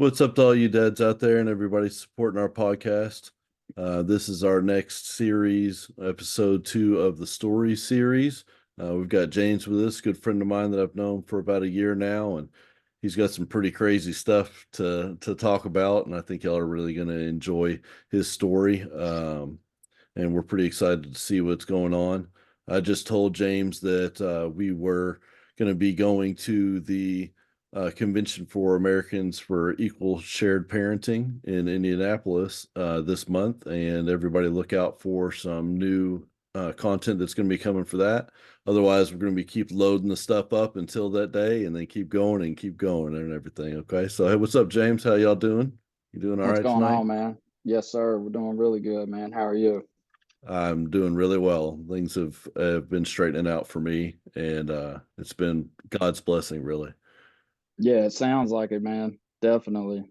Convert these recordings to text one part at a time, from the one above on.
What's up to all you dads out there and everybody supporting our podcast? This is our next series, episode 2 of the story series. We've got James with us, good friend of mine that I've known for about a year now, and he's got some pretty crazy stuff to talk about, and I think y'all are really going to enjoy his story. And we're pretty excited to see what's going on. I just told James that we were going to be going to the Convention for Americans for Equal Shared Parenting in Indianapolis this month, and everybody look out for some new content that's going to be coming for that. Otherwise, we're going to be keep loading the stuff up until that day, and then keep going and everything. Okay, so hey, what's up, James? How y'all doing? You doing all What's right going tonight? on, man? Yes, sir. We're doing really good, man. How are you? I'm doing really well. Things have been straightening out for me, and it's been God's blessing, really, Yeah, it sounds like it, man. Definitely.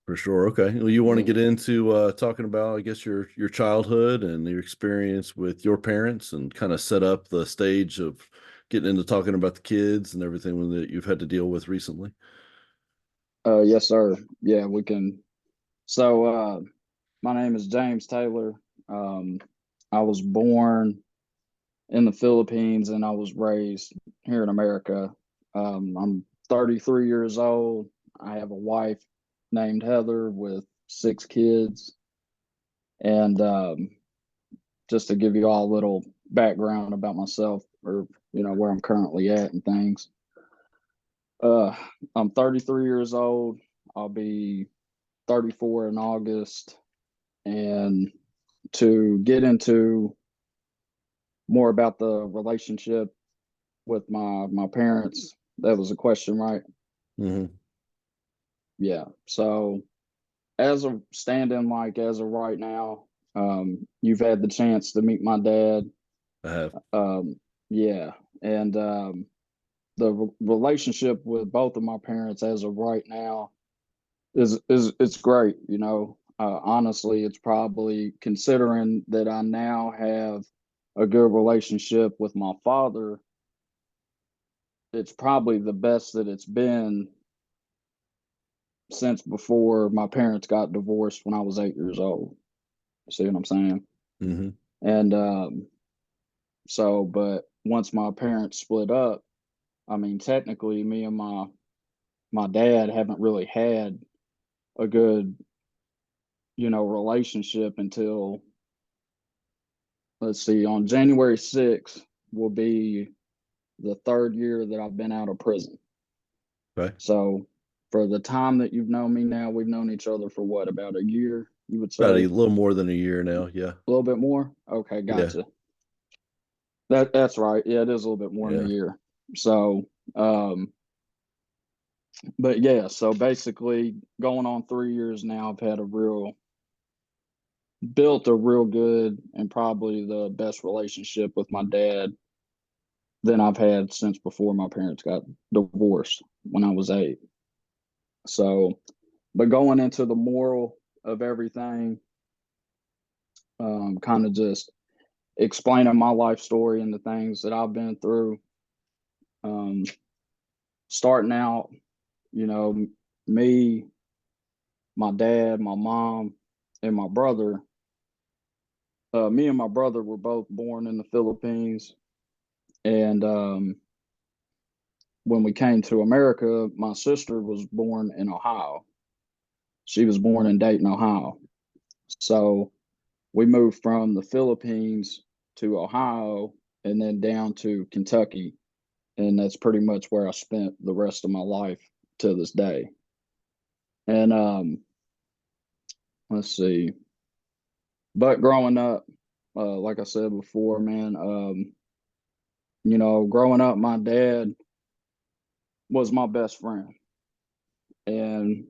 for sure. Okay, well, you want to Yeah. get into talking about, I guess, your childhood and your experience with your parents, and kind of set up the stage of getting into talking about the kids and everything that you've had to deal with recently. Yes, sir. Yeah, we can. So, my name is James Taylor. Um, I was born in the Philippines and I was raised here in America. I'm 33 years old. I have a wife named Heather with 6 kids. And just to give you all a little background about myself or, where I'm currently at and things. Uh, I'm 33 years old. I'll be 34 in August. And to get into more about the relationship with my parents, that was a question, right? Hmm. Yeah. So as of standing, like as of right now, you've had the chance to meet my dad. I have. Um, yeah, and the relationship with both of my parents as of right now is it's great. Honestly, it's probably considering that I now have a good relationship with my father. It's probably the best that it's been since before my parents got divorced when I was 8 years old. See what I'm saying? Hmm. And but once my parents split up, I mean, technically, me and my dad haven't really had a good relationship until, let's see, on January 6th will be the third year that I've been out of prison. Okay, So for the time that you've known me now, we've known each other for what, about a year, you would about say? a little more than a year now. Yeah, A little bit more? Okay, yeah, gotcha. That's right. Yeah, it is a little bit more than a yeah. year. So, um, but yeah, so basically going on 3 years now, I've had built a real good and probably the best relationship with my dad than I've had since before my parents got divorced when I was 8. So, but going into the moral of everything, kind of just explaining my life story and the things that I've been through. Um, Starting out, you know, me, my dad, my mom, and my brother. Me and my brother were both born in the Philippines, and when we came to America, my sister was born in Ohio. She was born in Dayton, Ohio. So we moved from the Philippines to Ohio and then down to Kentucky. And that's pretty much where I spent the rest of my life to this day. And let's see. But growing up, like I said before, man, growing up, my dad was my best friend. And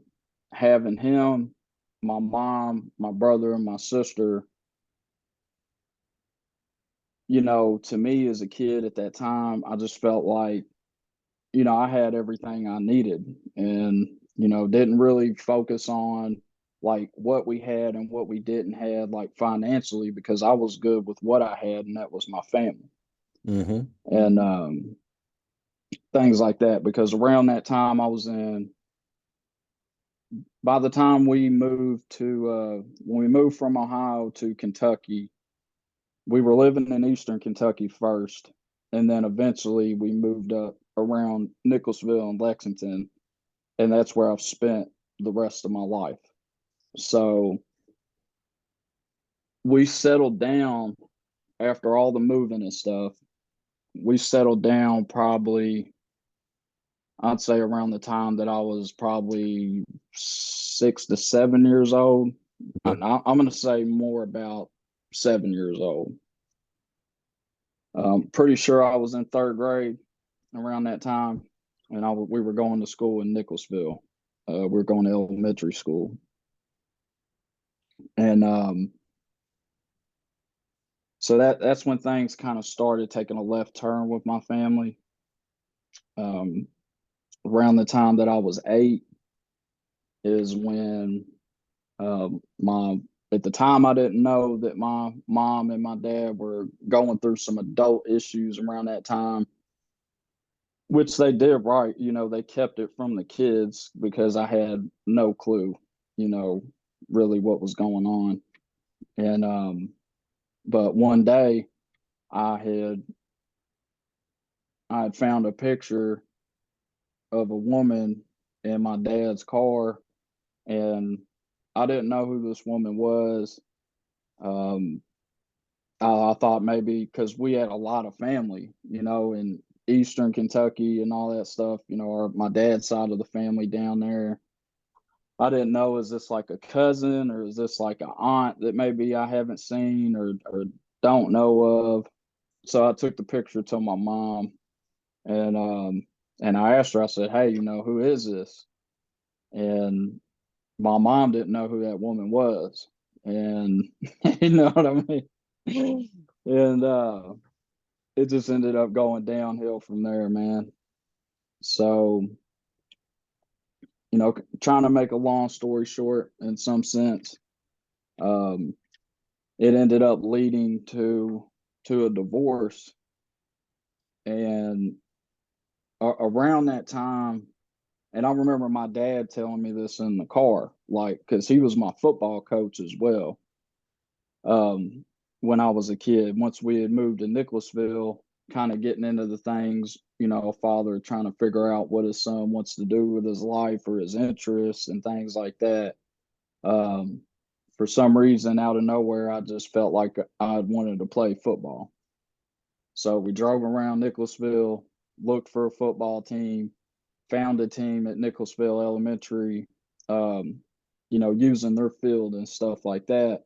having him, my mom, my brother, and my sister, to me as a kid at that time, I just felt like, I had everything I needed and, didn't really focus on like what we had and what we didn't have, like financially, because I was good with what I had, and that was my family. Hmm. And things like that. Because around that time by the time we moved to, when we moved from Ohio to Kentucky, we were living in Eastern Kentucky first. And then eventually we moved up around Nicholsville and Lexington. And that's where I've spent the rest of my life. So we settled down after all the moving and stuff. We settled down probably, I'd say, around the time that I was probably 6 to 7 years old. Okay. I'm going to say more about 7 years old. Pretty sure I was in third grade around that time, and we were going to school in Nicholsville. We were going to elementary school, and so that's when things kind of started taking a left turn with my family. Um, Around the time that I was 8 is when my at the time I didn't know that my mom and my dad were going through some adult issues around that time, which they did right. They kept it from the kids because I had no clue, you know, really what was going on. And but one day I had I had found a picture of a woman in my dad's car, and I didn't know who this woman was. Um, I thought maybe because we had a lot of family, in Eastern Kentucky and all that stuff, my dad's side of the family down there. I didn't know, is this like a cousin or is this like an aunt that maybe I haven't seen or don't know of? So I took the picture to my mom, and I asked her, I said, "Hey, who is this?" And my mom didn't know who that woman was. And you know what I mean? And it just ended up going downhill from there, man. So, trying to make a long story short in some sense, um, it ended up leading to a divorce. And around that time, and I remember my dad telling me this in the car, like, because he was my football coach as well. When I was a kid, once we had moved to Nicholasville, kind of getting into the things, a father trying to figure out what his son wants to do with his life or his interests and things like that. Um, for some reason, out of nowhere, I just felt like I wanted to play football. So we drove around Nicholasville, looked for a football team, found a team at Nicholasville Elementary, um, using their field and stuff like that.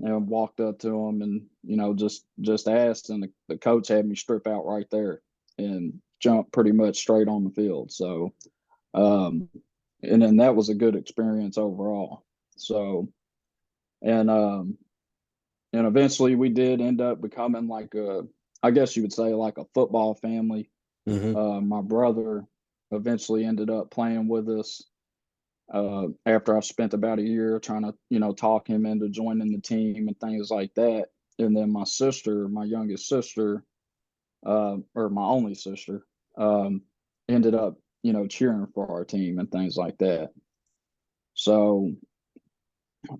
And walked up to him and just asked, and the coach had me strip out right there and jump pretty much straight on the field. So um and then that was a good experience overall. So and and eventually we did end up becoming like a, I guess you would say, like a football family. Hmm. My brother eventually ended up playing with us after I spent about a year trying to, talk him into joining the team and things like that. And then my sister, my youngest sister, or my only sister, um, ended up, cheering for our team and things like that. So,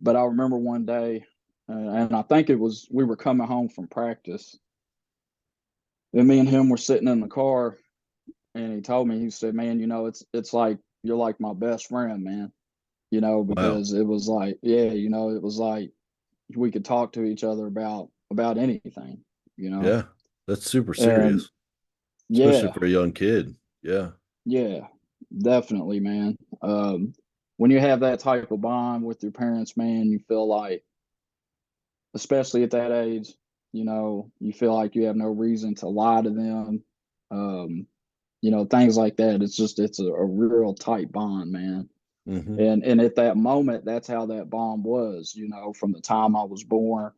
but I remember one day, and I think we were coming home from practice, and me and him were sitting in the car, and he told me, he said, "Man, it's like you're like my best friend, man." Wow. Because it was like, yeah, it was like we could talk to each other about anything, you know. Yeah. That's super And serious, especially yeah, for a young kid. Yeah. yeah, definitely, man. When you have that type of bond with your parents, man, you feel like, especially at that age, you feel like you have no reason to lie to them. Um, things like that. It's a real tight bond, man. Hmm. And at that moment, that's how that bond was, from the time I was born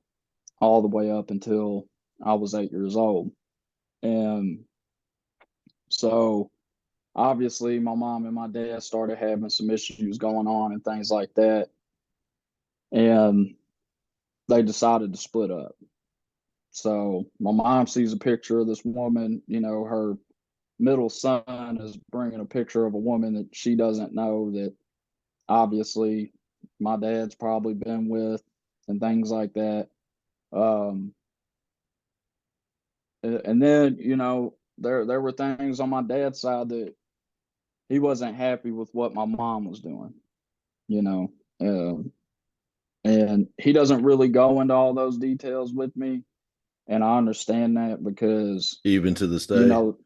all the way up until I was 8 years old. And so obviously my mom and my dad started having some issues going on and things like that. And they decided to split up. So my mom sees a picture of this woman, her middle son is bringing a picture of a woman that she doesn't know, that obviously my dad's probably been with, and things like that. Um, and then, there were things on my dad's side that he wasn't happy with what my mom was doing, you know. Um, and he doesn't really go into all those details with me, and I understand that because, Even to this you day. know,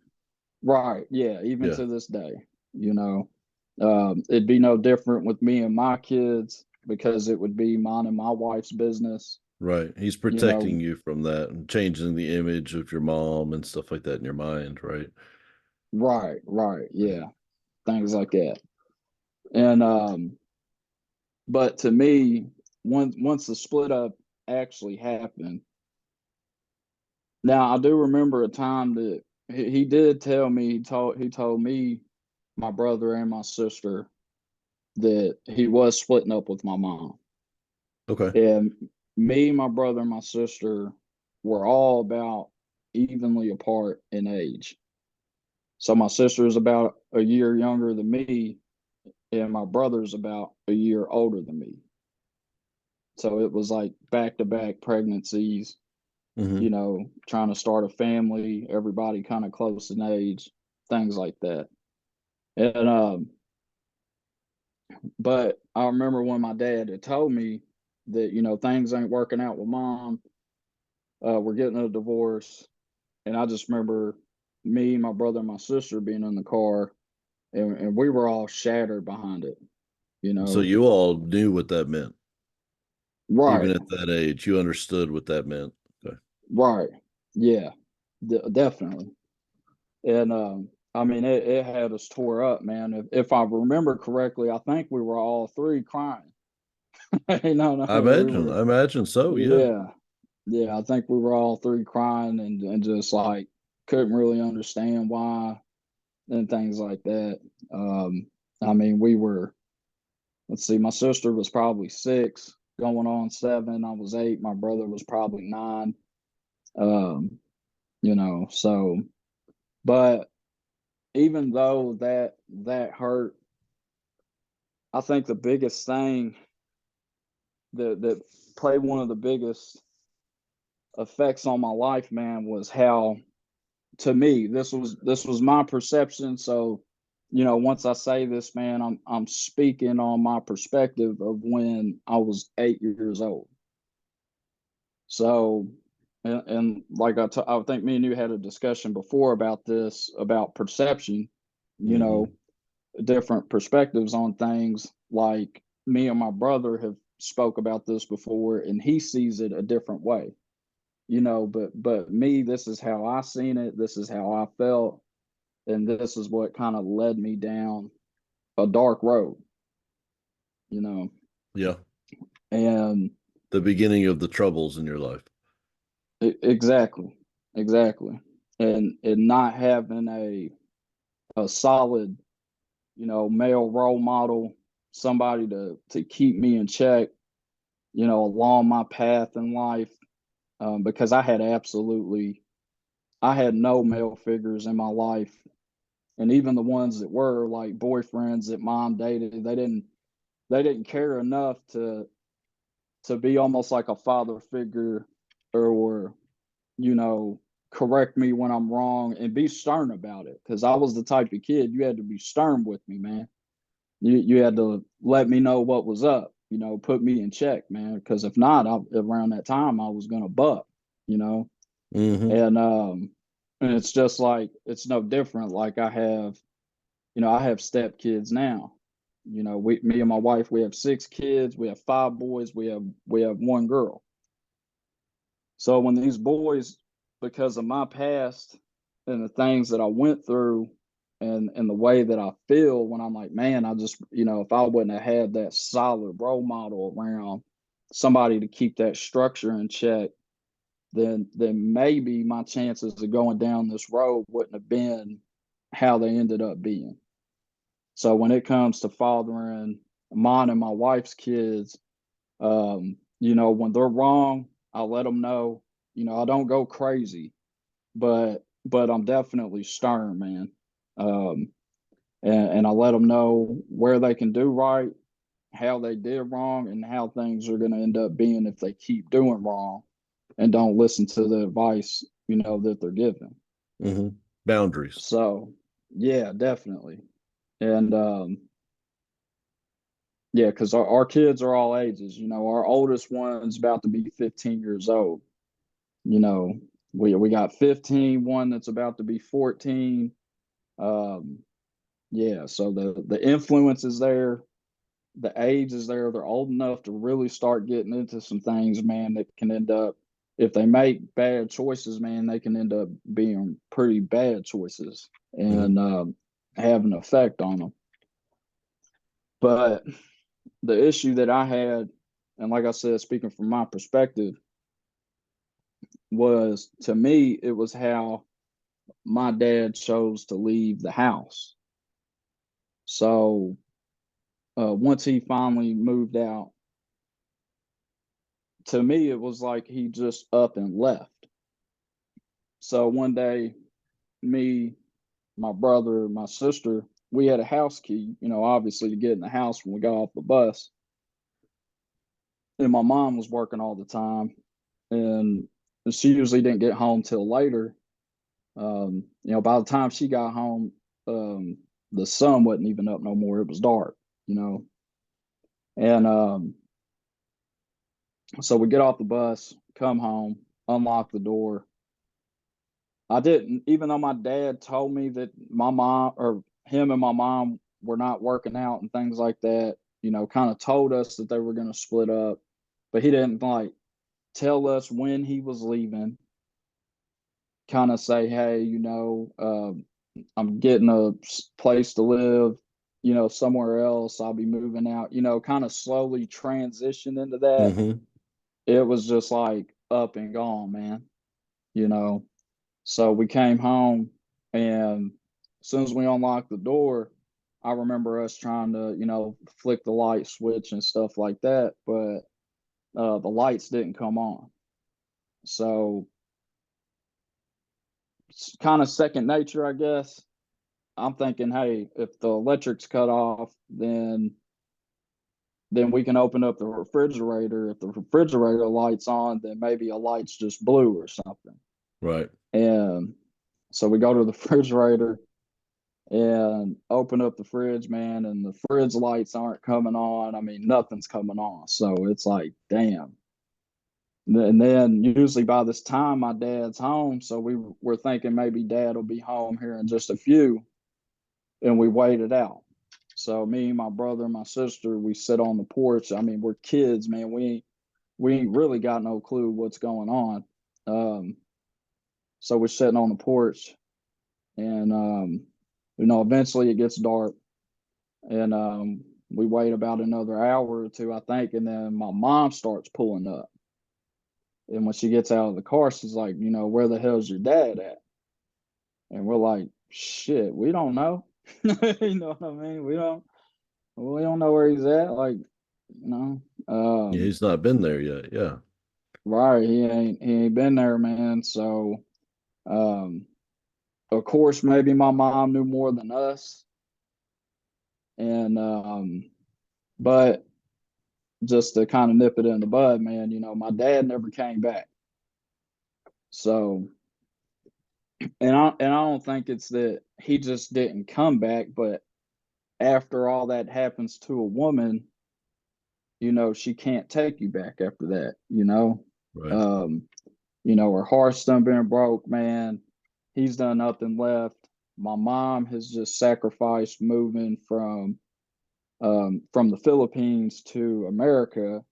right, yeah, even Yeah. to this day, you know, it'd be no different with me and my kids because it would be mine and my wife's business, Right. He's you know. protecting you from that and changing the image of your mom and stuff like that in your mind, right? Right, right, Right. yeah, things like that. And but to me, once the split up actually happened, now I do remember a time that he did tell me, he told me, my brother and my sister, that he was splitting up with my mom. Okay. And me, my brother, and my sister were all about evenly apart in age. So my sister is about a year younger than me, and my brother's about a year older than me. So it was like back to back pregnancies, Hmm. trying to start a family, everybody kind of close in age, things like that. And but I remember when my dad had told me that, things ain't working out with mom, we're getting a divorce. And I just remember me, my brother, and my sister being in the car, and we were all shattered behind it, you So know. you all knew what that meant. Even Right, at that age, you understood what that meant. Okay. right. Yeah, definitely. And I mean, it had us tore up, man. If I remember correctly, I think we were all three crying. No, I we imagine. were, I imagine so. Yeah. yeah, yeah. I think we were all three crying and just like couldn't really understand why and things like that. Um, I mean, we were, let's see, my sister was probably 6, going on 7. I was 8. My brother was probably 9. Um, so, but even though that hurt, I think the biggest thing that played one of the biggest effects on my life, man, was how, to me, this was my perception. So, once I say this, man, I'm speaking on my perspective of when I was 8 years old. So, and like I think me and you had a discussion before about this, about perception, you know, Hmm. different perspectives on things. Like me and my brother have spoke about this before, and he sees it a different way, but me, this is how I seen it, this is how I felt, and this is what kind of led me down a dark road, you know. Yeah. And The beginning of the troubles in your life. exactly, exactly. And not having a solid, male role model, somebody to keep me in check, along my path in life, because I had no male figures in my life, and even the ones that were like boyfriends that mom dated, they didn't care enough to be almost like a father figure, or you know correct me when I'm wrong and be stern about it, because I was the type of kid you had to be stern with me, man. You had to let me know what was up, put me in check, man, because if not, around that time I was gonna buck, you know. Hmm. And it's just like, it's no different. Like I have step kids now. Me and my wife, we have 6 kids. We have 5 boys. We have 1 girl. So when these boys, because of my past and the things that I went through, and the way that I feel when I'm like, man, I just, if I wouldn't have had that solid role model around, somebody to keep that structure in check, then maybe my chances of going down this road wouldn't have been how they ended up being. So when it comes to fathering mine and my wife's kids, when they're wrong, I let them know. I don't go crazy, but I'm definitely stern, man. and I let them know where they can do right, how they did wrong, and how things are going to end up being if they keep doing wrong and don't listen to the advice, that they're given. Hmm. Boundaries. So, yeah, definitely. And yeah, because our kids are all ages. Our oldest one's about to be 15 years old. You know, we got 15, one that's about to be 14. Um, yeah, so the influence is there, the age is there. They're old enough to really start getting into some things, man, that can end up, if they make bad choices, man, they can end up being pretty bad choices Hmm. and have an effect on them. But the issue that I had, and like I said, speaking from my perspective, was, to me, it was how my dad chose to leave the house. So once he finally moved out, to me, it was like he just up and left. So one day, me, my brother, my sister, we had a house key, obviously to get in the house when we got off the bus. And my mom was working all the time, and she usually didn't get home till later. By the time she got home, the sun wasn't even up no more. It was dark, you know. And so we get off the bus, come home, unlock the door. I didn't, even though my dad told me that my mom, or him and my mom, were not working out and things like that, kind of told us that they were going to split up, but he didn't like tell us when he was leaving, kind of say, hey, I'm getting a place to live, somewhere else. I'll be moving out, kind of slowly transition into that. Hmm. It was just like up and gone, man, you know. So we came home, and as soon as we unlocked the door, I remember us trying to, flick the light switch and stuff like that, but the lights didn't come on. So it's kind of second nature, I guess. I'm thinking, hey, if the electric's cut off, then we can open up the refrigerator. If the refrigerator light's on, then maybe a light's just blue or something. Right. And so we go to the refrigerator and open up the fridge, man, and the fridge lights aren't coming on. I mean, nothing's coming on. So it's like, damn. And then usually by this time, my dad's home. So we were thinking maybe dad will be home here in just a few. And we waited out. So me, my brother, and my sister, we sit on the porch. I mean, we're kids, man. We ain't really got no clue what's going on. Um, so we're sitting on the porch, and eventually it gets dark, and we wait about another hour or two, I think, and then my mom starts pulling up. And when she gets out of the car, she's like, where the hell's your dad at? And we're like, shit, we don't know. You know what I mean? We don't know where he's at. Like, you know, Yeah, um, he's not been there yet. Yeah. right. He ain't been there, man. So, um, of course, maybe my mom knew more than us. And, but just to kind of nip it in the bud, man, my dad never came back. So, and I don't think it's that he just didn't come back, but after all that happens to a woman, she can't take you back after that, Right. Um, her heart's done been broke, man. He's done nothing left. My mom has just sacrificed moving from the Philippines to America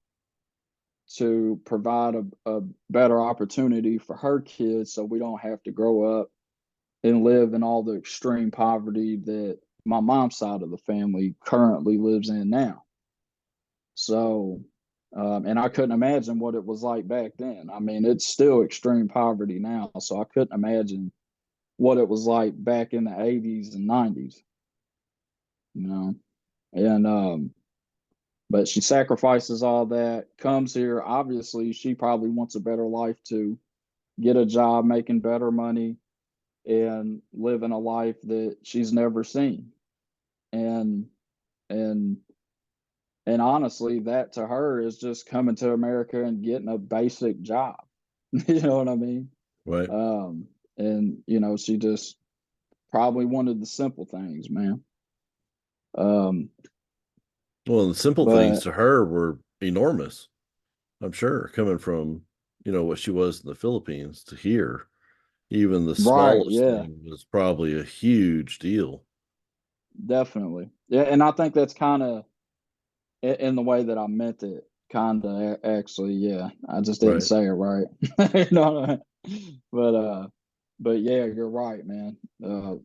to provide a better opportunity for her kids so we don't have to grow up and live in all the extreme poverty that my mom's side of the family currently lives in now. So, and I couldn't imagine what it was like back then. I mean, it's still extreme poverty now. So I couldn't imagine what it was like back in the 80s and 90s, you know? And, but she sacrifices all that, comes here. Obviously, she probably wants a better life to get a job, making better money, and living a life that she's never seen. and and and honestly, that to her is just coming to America and getting a basic job. You know what I mean? Right. And she just probably wanted the simple things, man. Um, Well, the simple things but to her were enormous. I'm sure coming from, what she was in the Philippines to here, even the right, smallest yeah, thing was probably a huge deal. definitely. Yeah, and I think that's kind of in the way that I meant it. Kind of actually, yeah. I just didn't Right. say it right. You know what I mean? But yeah, you're right, man.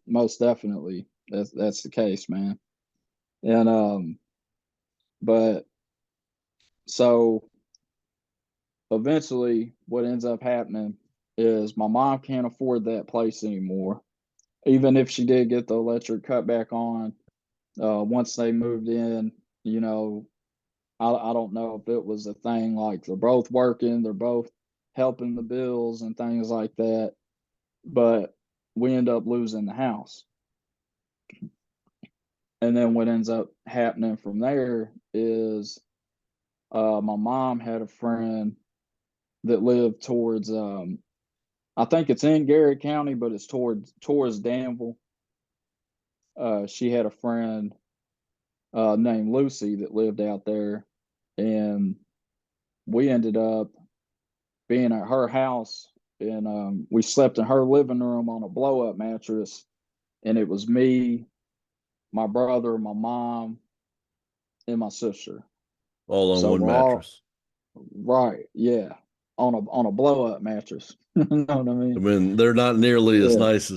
Most definitely, that's the case, man. And but so eventually, what ends up happening is my mom can't afford that place anymore. Even if she did get the electric cut back on, once they moved in, you know, I don't know if it was a thing like they're both working, they're both helping the bills and things like that, but we end up losing the house. And then what ends up happening from there is my mom had a friend that lived towards I think it's in Garrett County, but it's towards Danville. She had a friend named Lucy that lived out there, and we ended up being at her house, and we slept in her living room on a blow up mattress, and it was me, my brother, my mom, and my sister. All on So one we're all mattress. right, yeah, on a blow up mattress. You know what I I mean? mean, they're not nearly as Yeah, nice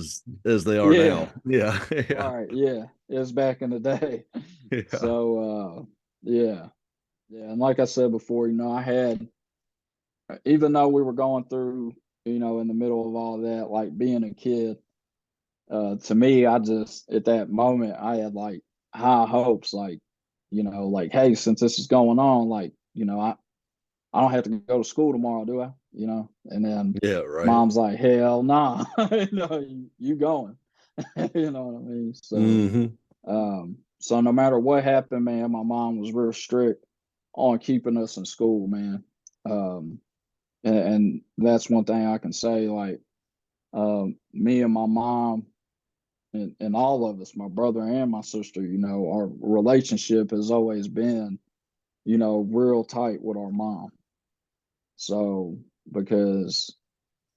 as they are yeah, now. Yeah. Yeah. right, yeah. It was back in the day. Yeah. So yeah, yeah, and like I said before, I had, even though we were going through, in the middle of all that, like being a kid, to me, I just at that moment I had like high hopes, like, like, hey, since this is going on, like, I don't have to go to school tomorrow, do I? And then Yeah. Right. mom's like, hell nah, no, you going. You know what I mean? Hmm. So no matter what happened, man, my mom was real strict on keeping us in school, man. Um, and that's one thing I can say, like, me and my mom and all of us, my brother and my sister, our relationship has always been, real tight with our mom. So because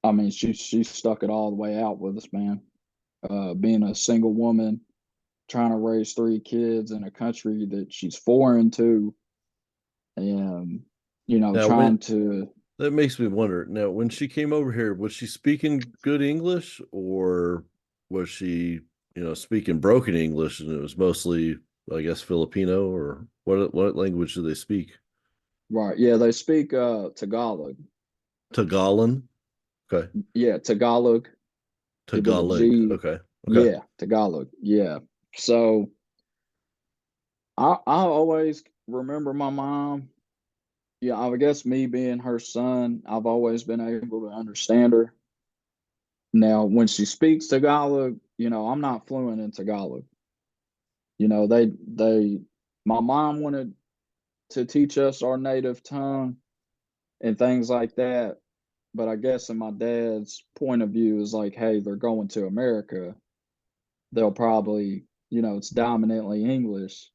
I mean, she stuck it all the way out with us, man. Being a single woman, trying to raise three kids in a country that she's foreign to, and Now, trying to. that makes me wonder. Now, when she came over here, was she speaking good English or was she, speaking broken English and it was mostly, I guess, Filipino or what language do they speak? Right, yeah, they speak Tagalog. Tagalog? Okay. Yeah, Tagalog with a Tagalog. G. Okay. Okay. Yeah, Tagalog. Yeah. So I always remember my mom. Yeah, I guess me being her son, I've always been able to understand her. Now, when she speaks Tagalog, I'm not fluent in Tagalog. They my mom wanted to teach us our native tongue and things like that. But I guess in my dad's point of view is like, hey, they're going to America. They'll probably, it's dominantly English.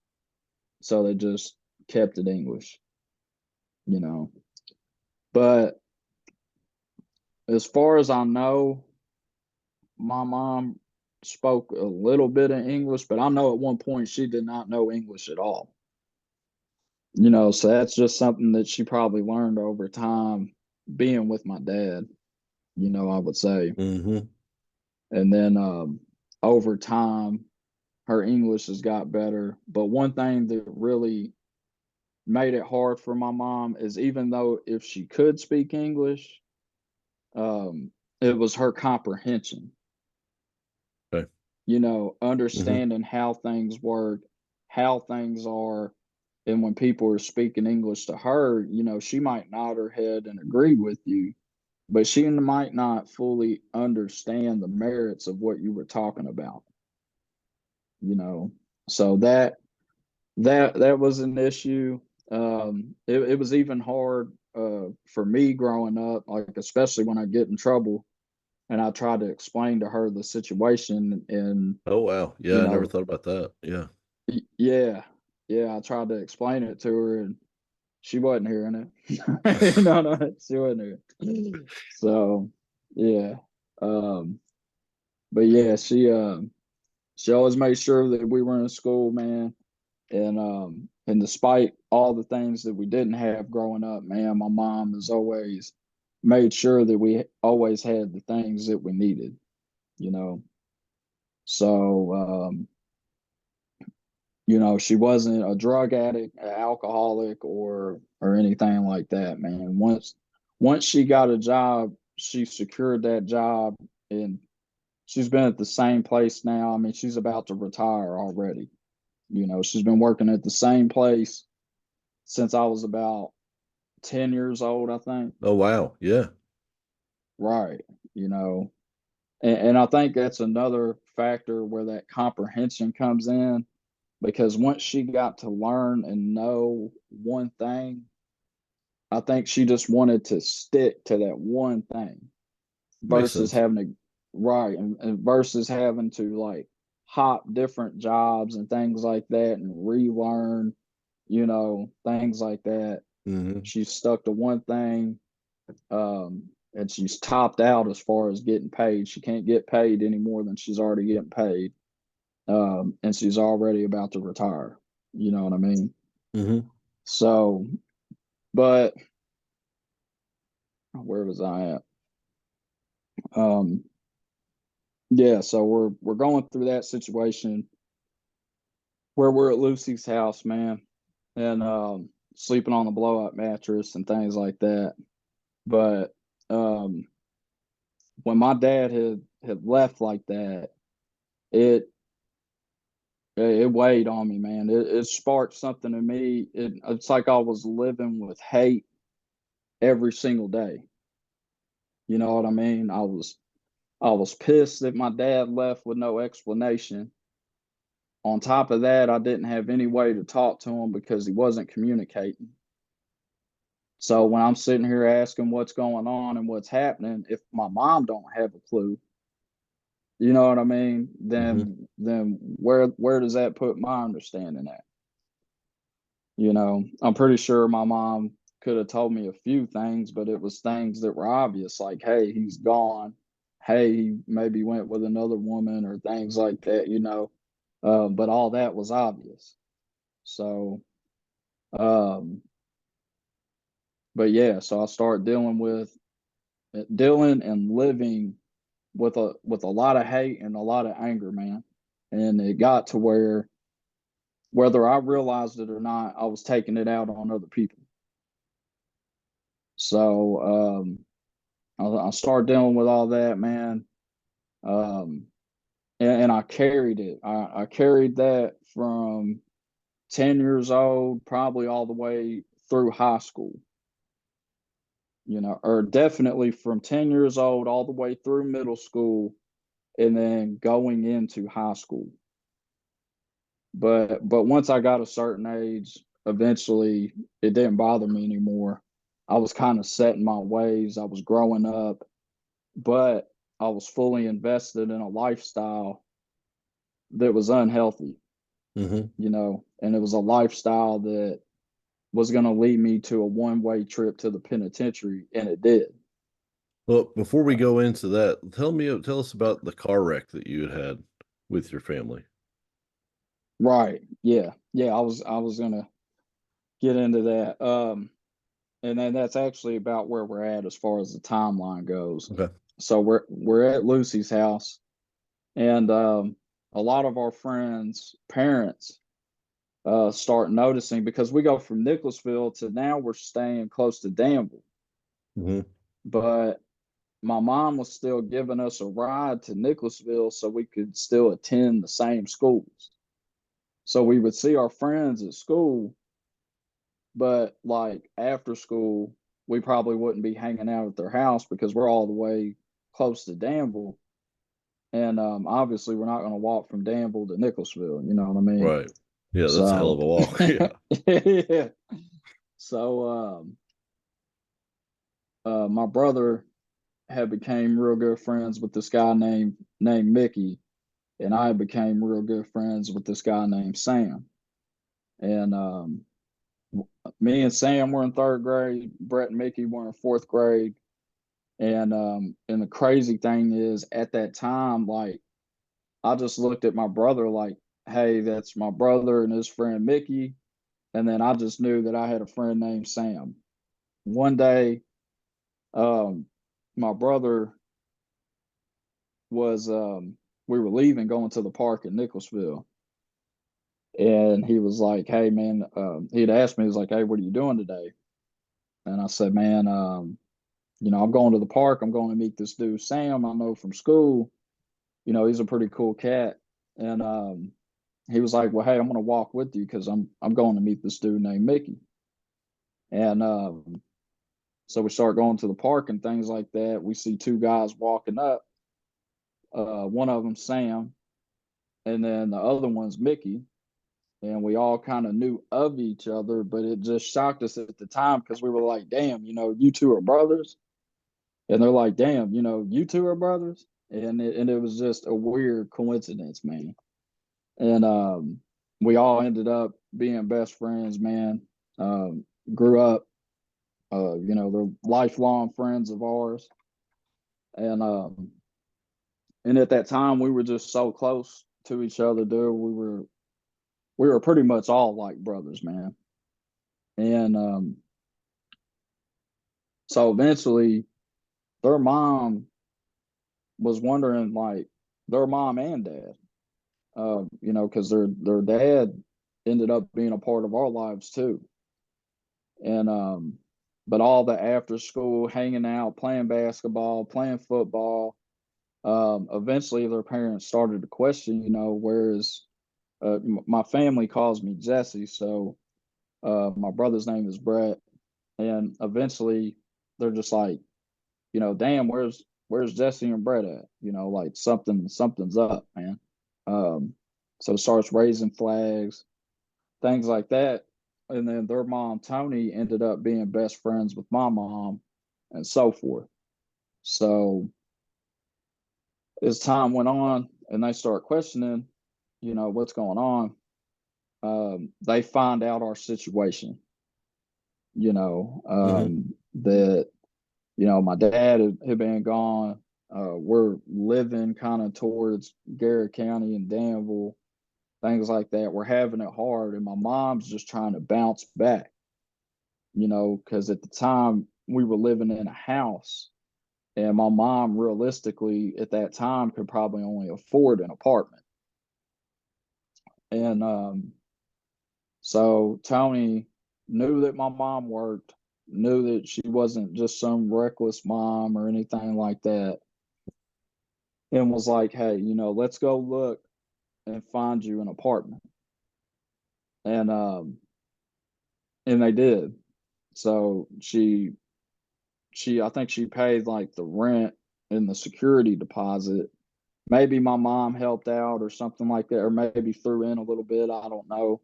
So they just kept it English, you know. But as far as I know, my mom spoke a little bit of English, but I know at one point she did not know English at all. So that's just something that she probably learned over time being with my dad, I would say. Hmm. And then over time, her English has got better. But one thing that really made it hard for my mom is, even though if she could speak English, um, it was her comprehension, Okay. Hmm. understanding how things work, how things are. And when people are speaking English to her, she might nod her head and agree with you, but she might not fully understand the merits of what you were talking about, you know. So that was an issue. It was even hard for me growing up, like especially when I get in trouble and I try to explain to her the situation, and Oh wow. you Yeah, I never know, thought about that. Yeah. yeah, yeah, I tried to explain it to her, and she wasn't hearing it. No, no, she wasn't hearing it. So yeah, um, but yeah, she always made sure that we were in school, man. And despite all the things that we didn't have growing up, man, my mom has always made sure that we always had the things that we needed, you know. So she wasn't a drug addict, an alcoholic, or anything like that, man. Once she got a job, she secured that job, and she's been at the same place now. I mean, she's about to retire already. She's been working at the same place since I was about 10 years old, I think. Oh wow. Yeah. Right. You know, and I think that's another factor where that comprehension comes in, because once she got to learn and know one thing, I think she just wanted to stick to that one thing Makes versus sense. having to, right, and versus having to like hop different jobs and things like that and relearn, things like that. Hmm. She's stuck to one thing, and she's topped out as far as getting paid. She can't get paid any more than she's already getting paid, and she's already about to retire. You know what I mean? Hmm. So, but where was I at? Um, yeah, so we're going through that situation where we're at Lucy's house, man, and sleeping on the blow up mattress and things like that. But um, when my dad had left like that, it it weighed on me, man. It sparked something in me. It's like I was living with hate every single day. You know what I mean? I was pissed that my dad left with no explanation. On top of that, I didn't have any way to talk to him because he wasn't communicating. So when I'm sitting here asking what's going on and what's happening, if my mom don't have a clue, you know what I mean? Hmm. Then where does that put my understanding at? I'm pretty sure my mom could have told me a few things, but it was things that were obvious, like, hey, he's gone. Hey, he maybe went with another woman or things like that. But all that was obvious. So, um, but yeah, so I started dealing and living with a lot of hate and a lot of anger, man. And it got to where, whether I realized it or not, I was taking it out on other people. So, I started dealing with all that, man. Um, and I carried it. I carried that from 10 years old, probably all the way through high school, or definitely from 10 years old all the way through middle school and then going into high school. But once I got a certain age, eventually it didn't bother me anymore. I was kind of set in my ways. I was growing up, but I was fully invested in a lifestyle that was unhealthy, Hmm. and it was a lifestyle that was going to lead me to a one-way trip to the penitentiary, and it did. Well, before we go into that, tell us about the car wreck that you had with your family. Right. Yeah. Yeah, I was going to get into that. And then that's actually about where we're at as far as the timeline goes. Okay. So we're at Lucy's house, and a lot of our friends' parents start noticing, because we go from Nicholasville to now we're staying close to Danville. Hmm. But my mom was still giving us a ride to Nicholasville so we could still attend the same schools. So we would see our friends at school, but like after school, we probably wouldn't be hanging out at their house because we're all the way close to Danville. And obviously we're not going to walk from Danville to Nicholasville, you know what I mean? Right. Yeah, that's a hell of So a walk. Yeah. yeah. So my brother had became real good friends with this guy named Mickey, and I became real good friends with this guy named Sam. And me and Sam were in third grade. Brett and Mickey were in fourth grade. And the crazy thing is, at that time, like I just looked at my brother like, hey, that's my brother and his friend Mickey. And then I just knew that I had a friend named Sam. One day, um, my brother was we were leaving going to the park in Nicholasville. And he was like, hey man, he'd asked me, he was like, hey, what are you doing today? And I said, man, I'm going to the park. I'm going to meet this dude, Sam, I know from school. He's a pretty cool cat. And he was like, well, hey, I'm going to walk with you because I'm going to meet this dude named Mickey. And so we start going to the park and things like that. We see two guys walking up. One of them, Sam, and then the other one's Mickey. And we all kind of knew of each other, but it just shocked us at the time because we were like, damn, you two are brothers. And they're like, damn, you two are brothers. And it was just a weird coincidence, man. And we all ended up being best friends, man. Grew up, they're lifelong friends of ours. And and at that time we were just so close to each other, dude. We were pretty much all like brothers, man. And so eventually their mom was wondering, like, their mom and dad, because their dad ended up being a part of our lives too. And but all the after school hanging out, playing basketball, playing football, eventually their parents started to question, where is my family calls me Jesse, so my brother's name is Brett. And eventually they're just like, damn, where's Jesse and Brett at? Like something's up, man. Um, so it starts raising flags, things like that. And then their mom, Tony, ended up being best friends with my mom and so forth. So as time went on and they start questioning, what's going on, they find out our situation, Hmm. that, my dad had been gone. We're living kind of towards Garrett County and Danville, things like that. We're having it hard. And my mom's just trying to bounce back, because at the time we were living in a house, and my mom realistically at that time could probably only afford an apartment. And so Tony knew that my mom worked, knew that she wasn't just some reckless mom or anything like that, and was like, hey, let's go look and find you an apartment. And and they did. So I think she paid like the rent and the security deposit. Maybe my mom helped out or something like that, or maybe threw in a little bit. I don't know.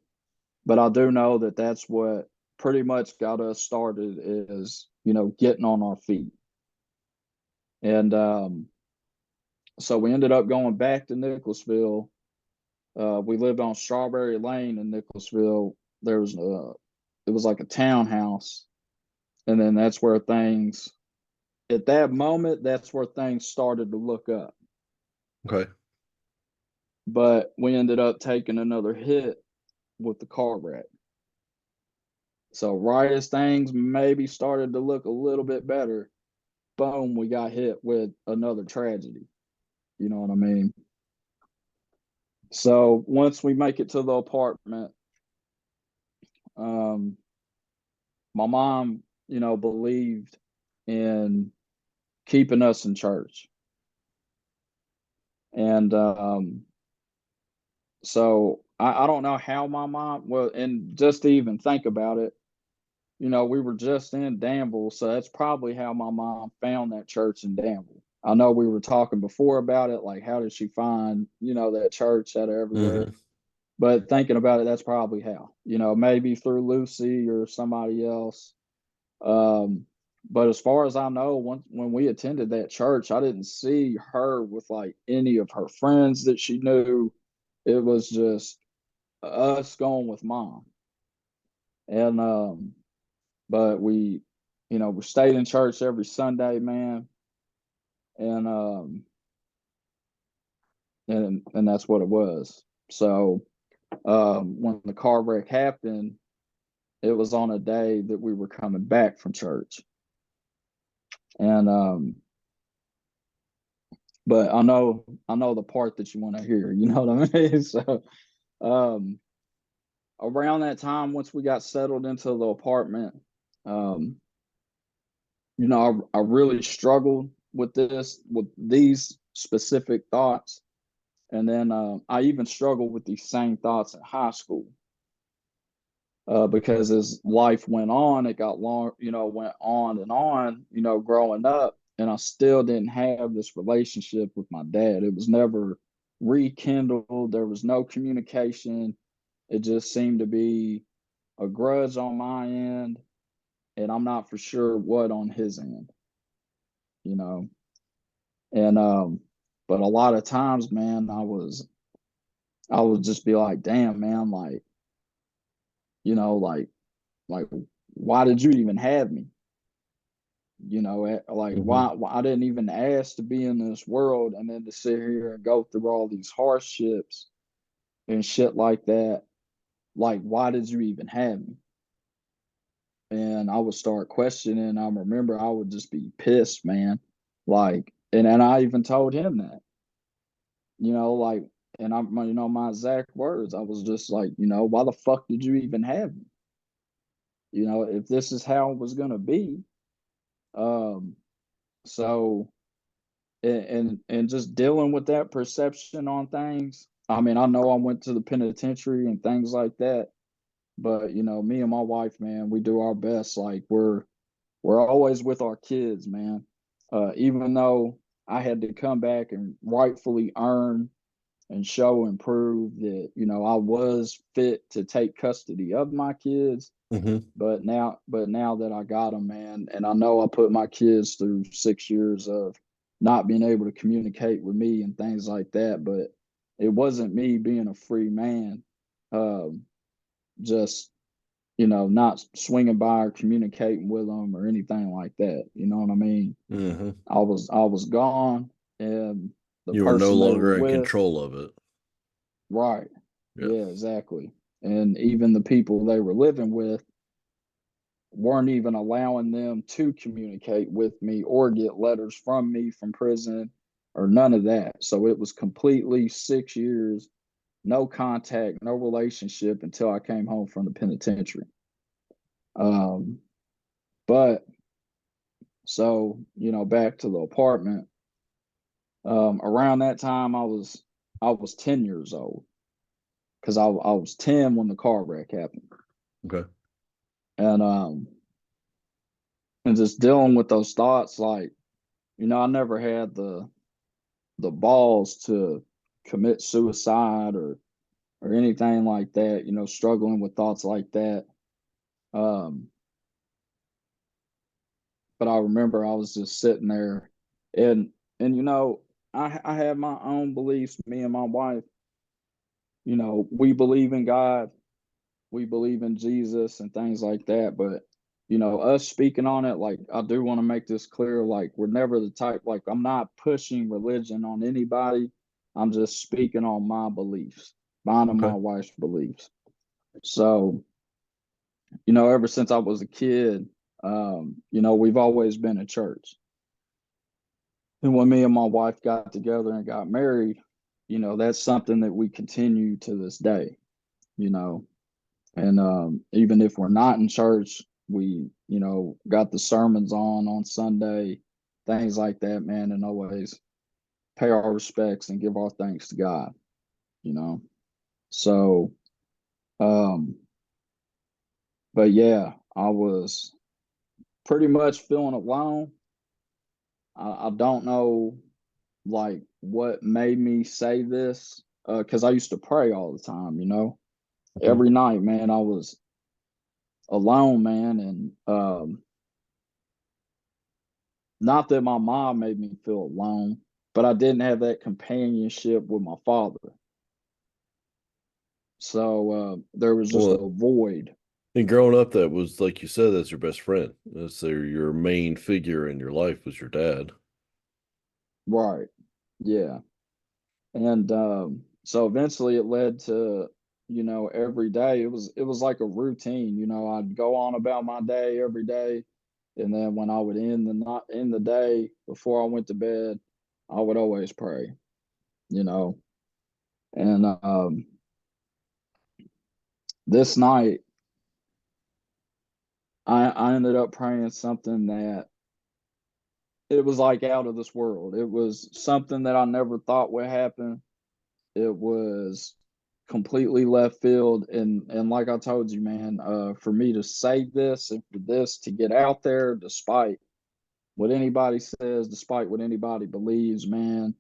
But I do know that that's what pretty much got us started, is, getting on our feet. And so we ended up going back to Nicholasville. We lived on Strawberry Lane in Nicholasville. There was it was like a townhouse. And then that's where things, at that moment, that's where things started to look up. Okay. But we ended up taking another hit with the car wreck. So right as things maybe started to look a little bit better, boom, we got hit with another tragedy. You know what I mean? So once we make it to the apartment, um, my mom, believed in keeping us in church. And so I don't know how my mom, well, and just to even think about it, we were just in Danville, so that's probably how my mom found that church in Danville. I know we were talking before about it, like how did she find, that church out of everywhere? Hmm. But thinking about it, that's probably how, maybe through Lucy or somebody else. Um, but as far as I know, when we attended that church, I didn't see her with like any of her friends that she knew. It was just us going with mom. And but we stayed in church every Sunday, man. And and that's what it was. So when the car wreck happened, it was on a day that we were coming back from church. And but I know the part that you want to hear, you know what I mean? So um around that time, once we got settled into the apartment, um, I really struggled with these specific thoughts. And then I even struggled with these same thoughts in high school. Because as life went on, it got long, went on, growing up, and I still didn't have this relationship with my dad. It was never rekindled. There was no communication. It just seemed to be a grudge on my end, and I'm not for sure what on his end, you know. And but a lot of times, man, I would just be like, damn, man, like, like why did you even have me? Like Hmm. why I didn't even ask to be in this world, and then to sit here and go through all these hardships and shit like that. Like, why did you even have me? And I would start questioning. I remember I would just be pissed, man. Like, and I even told him that, like, and my exact words, I was just like, why the fuck did you even have me? If this is how it was gonna be. Um, so and just dealing with that perception on things. I mean, I know I went to the penitentiary and things like that, but me and my wife, man, we do our best. Like we're always with our kids, man. Even though I had to come back and rightfully earn and show and prove that I was fit to take custody of my kids. Hmm. But now that I got them, man, and I know I put my kids through 6 years of not being able to communicate with me and things like that, but it wasn't me being a free man, um, just not swinging by or communicating with them or anything like that. You know what I mean? Hmm. I was gone, and the You are no person they were longer in with, control of it. right? Yeah. Yeah, exactly. And even the people they were living with weren't even allowing them to communicate with me or get letters from me from prison or none of that. So it was completely 6 years, no contact, no relationship until I came home from the penitentiary. Um, but back to the apartment. Around that time, I was 10 years old because I was 10 when the car wreck happened, Okay. and and just dealing with those thoughts, like I never had the balls to commit suicide or anything like that, struggling with thoughts like that. Um, but I remember I was just sitting there, and I had my own beliefs, me and my wife. We believe in God, we believe in Jesus and things like that, but us speaking on it, like, I do want to make this clear, like, we're never the type, like, I'm not pushing religion on anybody. I'm just speaking on my beliefs, mine and my Okay. wife's beliefs. So ever since I was a kid, we've always been at church. And when me and my wife got together and got married, that's something that we continue to this day, you know. And even if we're not in church, we, got the sermons on Sunday, things like that, man, and always pay our respects and give our thanks to God, you know. So, um, but yeah, I was pretty much feeling alone. I don't know like what made me say this, because I used to pray all the time, Mhm. every night, man. I was alone, man, and not that my mom made me feel alone, but I didn't have that companionship with my father. So there was just a Well, void. and growing up, that was like you said, that's your best friend. That's your main figure in your life was your dad. Right. Yeah. And so eventually it led to, every day it was like a routine. I'd go on about my day every day, and then when I would end the day before I went to bed, I would always pray, you know. And this night I ended up praying something that it was like out of this world. It was something that I never thought would happen. It was completely left field, and like I told you, man, for me to say this and for this to get out there, despite what anybody says, despite what anybody believes, man,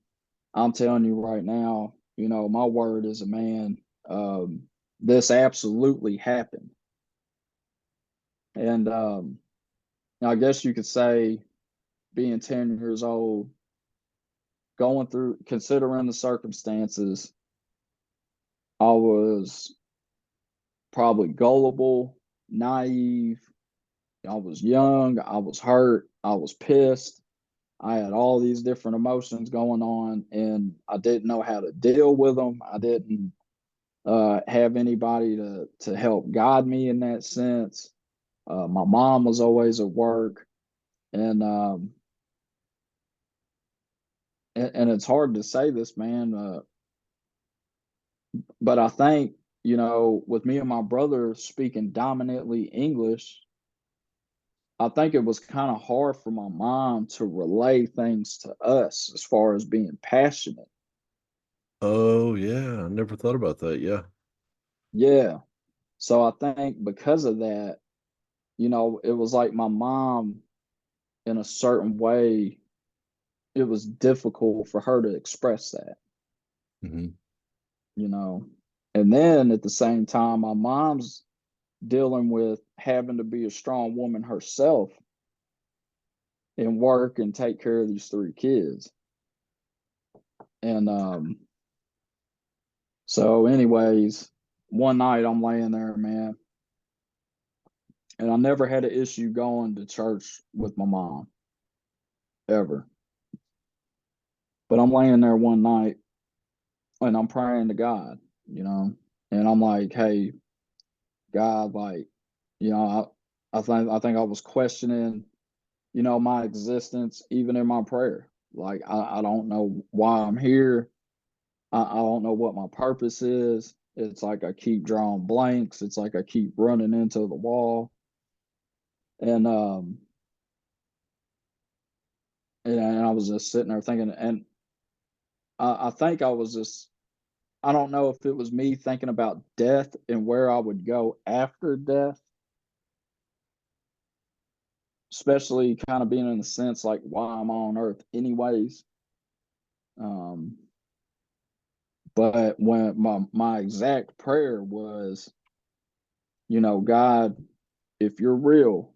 I'm telling you right now, my word is a man. This absolutely happened, and I guess you could say, being 10 years old, going through, considering the circumstances, I was probably gullible, naive. I was young. I was hurt. I was pissed. I had all these different emotions going on, and I didn't know how to deal with them. I didn't have anybody to help guide me in that sense. My mom was always at work, and and it's hard to say this, man, but I think, with me and my brother speaking dominantly English, I think it was kind of hard for my mom to relay things to us as far as being passionate. Oh yeah, I never thought about that. Yeah. Yeah. So I think because of that, it was like my mom, in a certain way, it was difficult for her to express that, Hmm. you know. And then at the same time, my mom's dealing with having to be a strong woman herself and work and take care of these three kids. And so, anyways, one night I'm laying there, man, and I never had an issue going to church with my mom ever. But I'm laying there one night and I'm praying to God, you know, and I'm like, hey, God, like, I think I was questioning, my existence even in my prayer. Like, I don't know why I'm here. I don't know what my purpose is. It's like I keep drawing blanks. It's like I keep running into the wall. And and I was just sitting there thinking, and I think I was just, I don't know if it was me thinking about death and where I would go after death, especially kind of being in the sense like why I'm on earth anyways. Um, but when my exact prayer was, God, if you're real,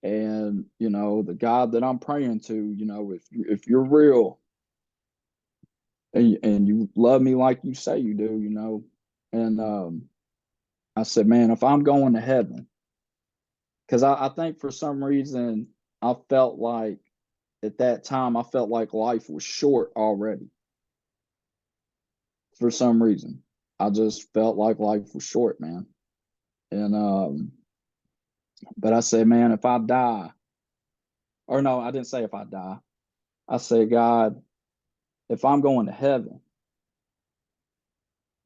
and the God that I'm praying to, if you're real, and you love me like you say you do, and I said, man, if I'm going to heaven, because I think for some reason I felt like at that time I felt like life was short already. For some reason, I just felt like life was short, man. And but I said, man, if I die, or no, I didn't say if I die. I said, God, if I'm going to heaven,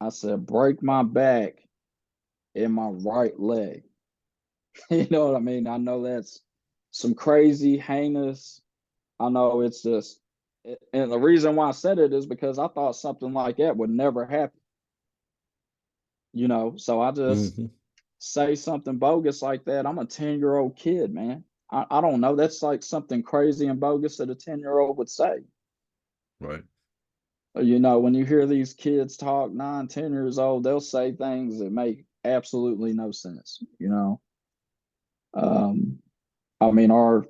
I said, break my back in my right leg. You know what I mean? I know that's some crazy, heinous. I know it's just, and the reason why I said it is because I thought something like that would never happen. So I just Hmm. say something bogus like that. I'm a 10-year-old kid, man. I don't know. That's like something crazy and bogus that a 10-year-old would say. Right. When you hear these kids talk, 9, 10 years old, they'll say things that make absolutely no sense. Um, I mean, our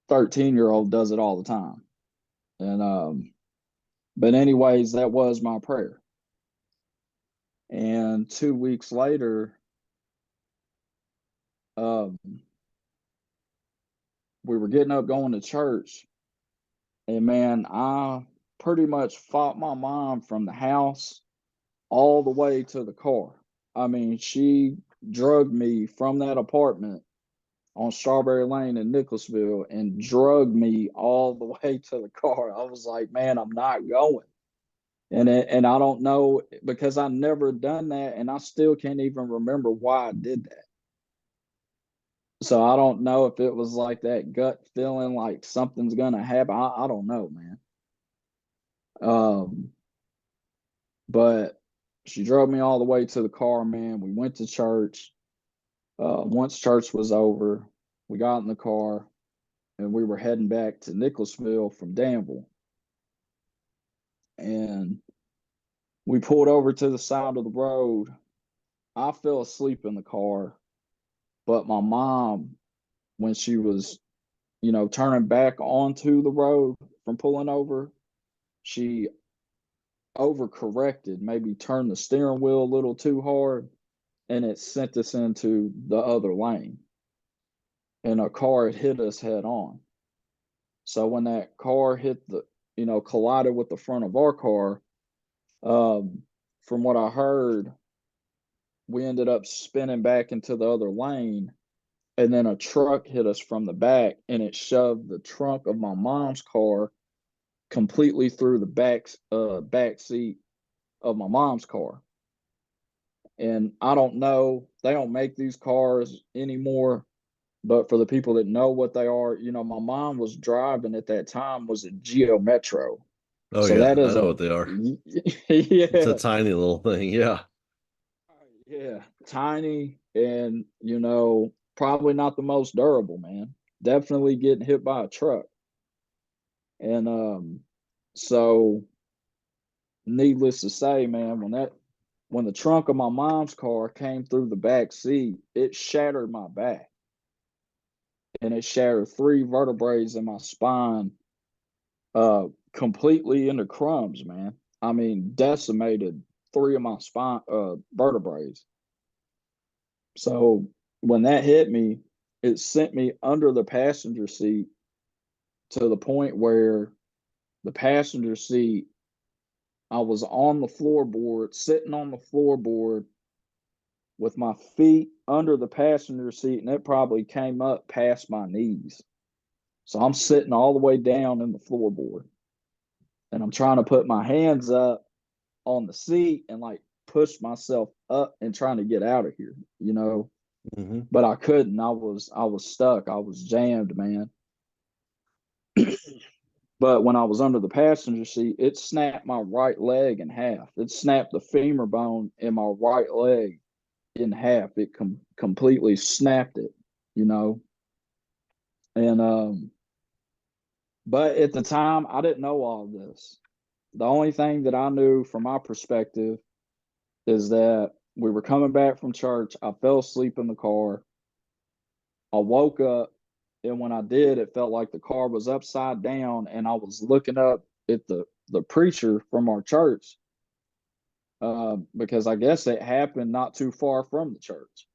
13-year-old does it all the time. And but anyways, that was my prayer. And 2 weeks later, um, we were getting up going to church, and man, I pretty much fought my mom from the house all the way to the car. I mean, she drugged me from that apartment on Strawberry Lane in Nicholasville and drugged me all the way to the car. I was like, man, I'm not going. And I don't know, because I never done that, and I still can't even remember why I did that. So I don't know if it was like that gut feeling like something's gonna happen. I don't know, man. Um, but she drove me all the way to the car, man. We went to church. Once church was over, we got in the car and we were heading back to Nicholasville from Danville. And we pulled over to the side of the road. I fell asleep in the car, but my mom, when she was, turning back onto the road from pulling over, she overcorrected, maybe turned the steering wheel a little too hard, and it sent us into the other lane. And a car had hit us head on. So when that car hit collided with the front of our car, from what I heard, we ended up spinning back into the other lane, and then a truck hit us from the back, and it shoved the trunk of my mom's car completely through the back seat of my mom's car. And I don't know, they don't make these cars anymore, but for the people that know what they are, my mom was driving at that time was a Geo Metro. Oh So yeah, that I is know a what they are. It's a yeah, tiny little thing. Yeah. yeah, tiny, and probably not the most durable, man. Definitely getting hit by a truck. And so needless to say, man, when the trunk of my mom's car came through the back seat, it shattered my back, and it shattered 3 vertebrae in my spine, completely into crumbs, man. I mean, decimated 3 of my spine vertebrae. So when that hit me, it sent me under the passenger seat to the point where the passenger seat, I was on the floorboard, sitting on the floorboard with my feet under the passenger seat, and it probably came up past my knees. So I'm sitting all the way down in the floorboard, and I'm trying to put my hands up on the seat and like push myself up and trying to get out of here. Hmm. But I couldn't. I was stuck. I was jammed, man. But when I was under the passenger seat, it snapped my right leg in half. It snapped the femur bone in my right leg in half. It completely snapped it, you know. And but at the time, I didn't know all of this. The only thing that I knew from my perspective is that we were coming back from church. I fell asleep in the car. I woke up, and when I did, it felt like the car was upside down, and I was looking up at the preacher from our church, because I guess it happened not too far from the church.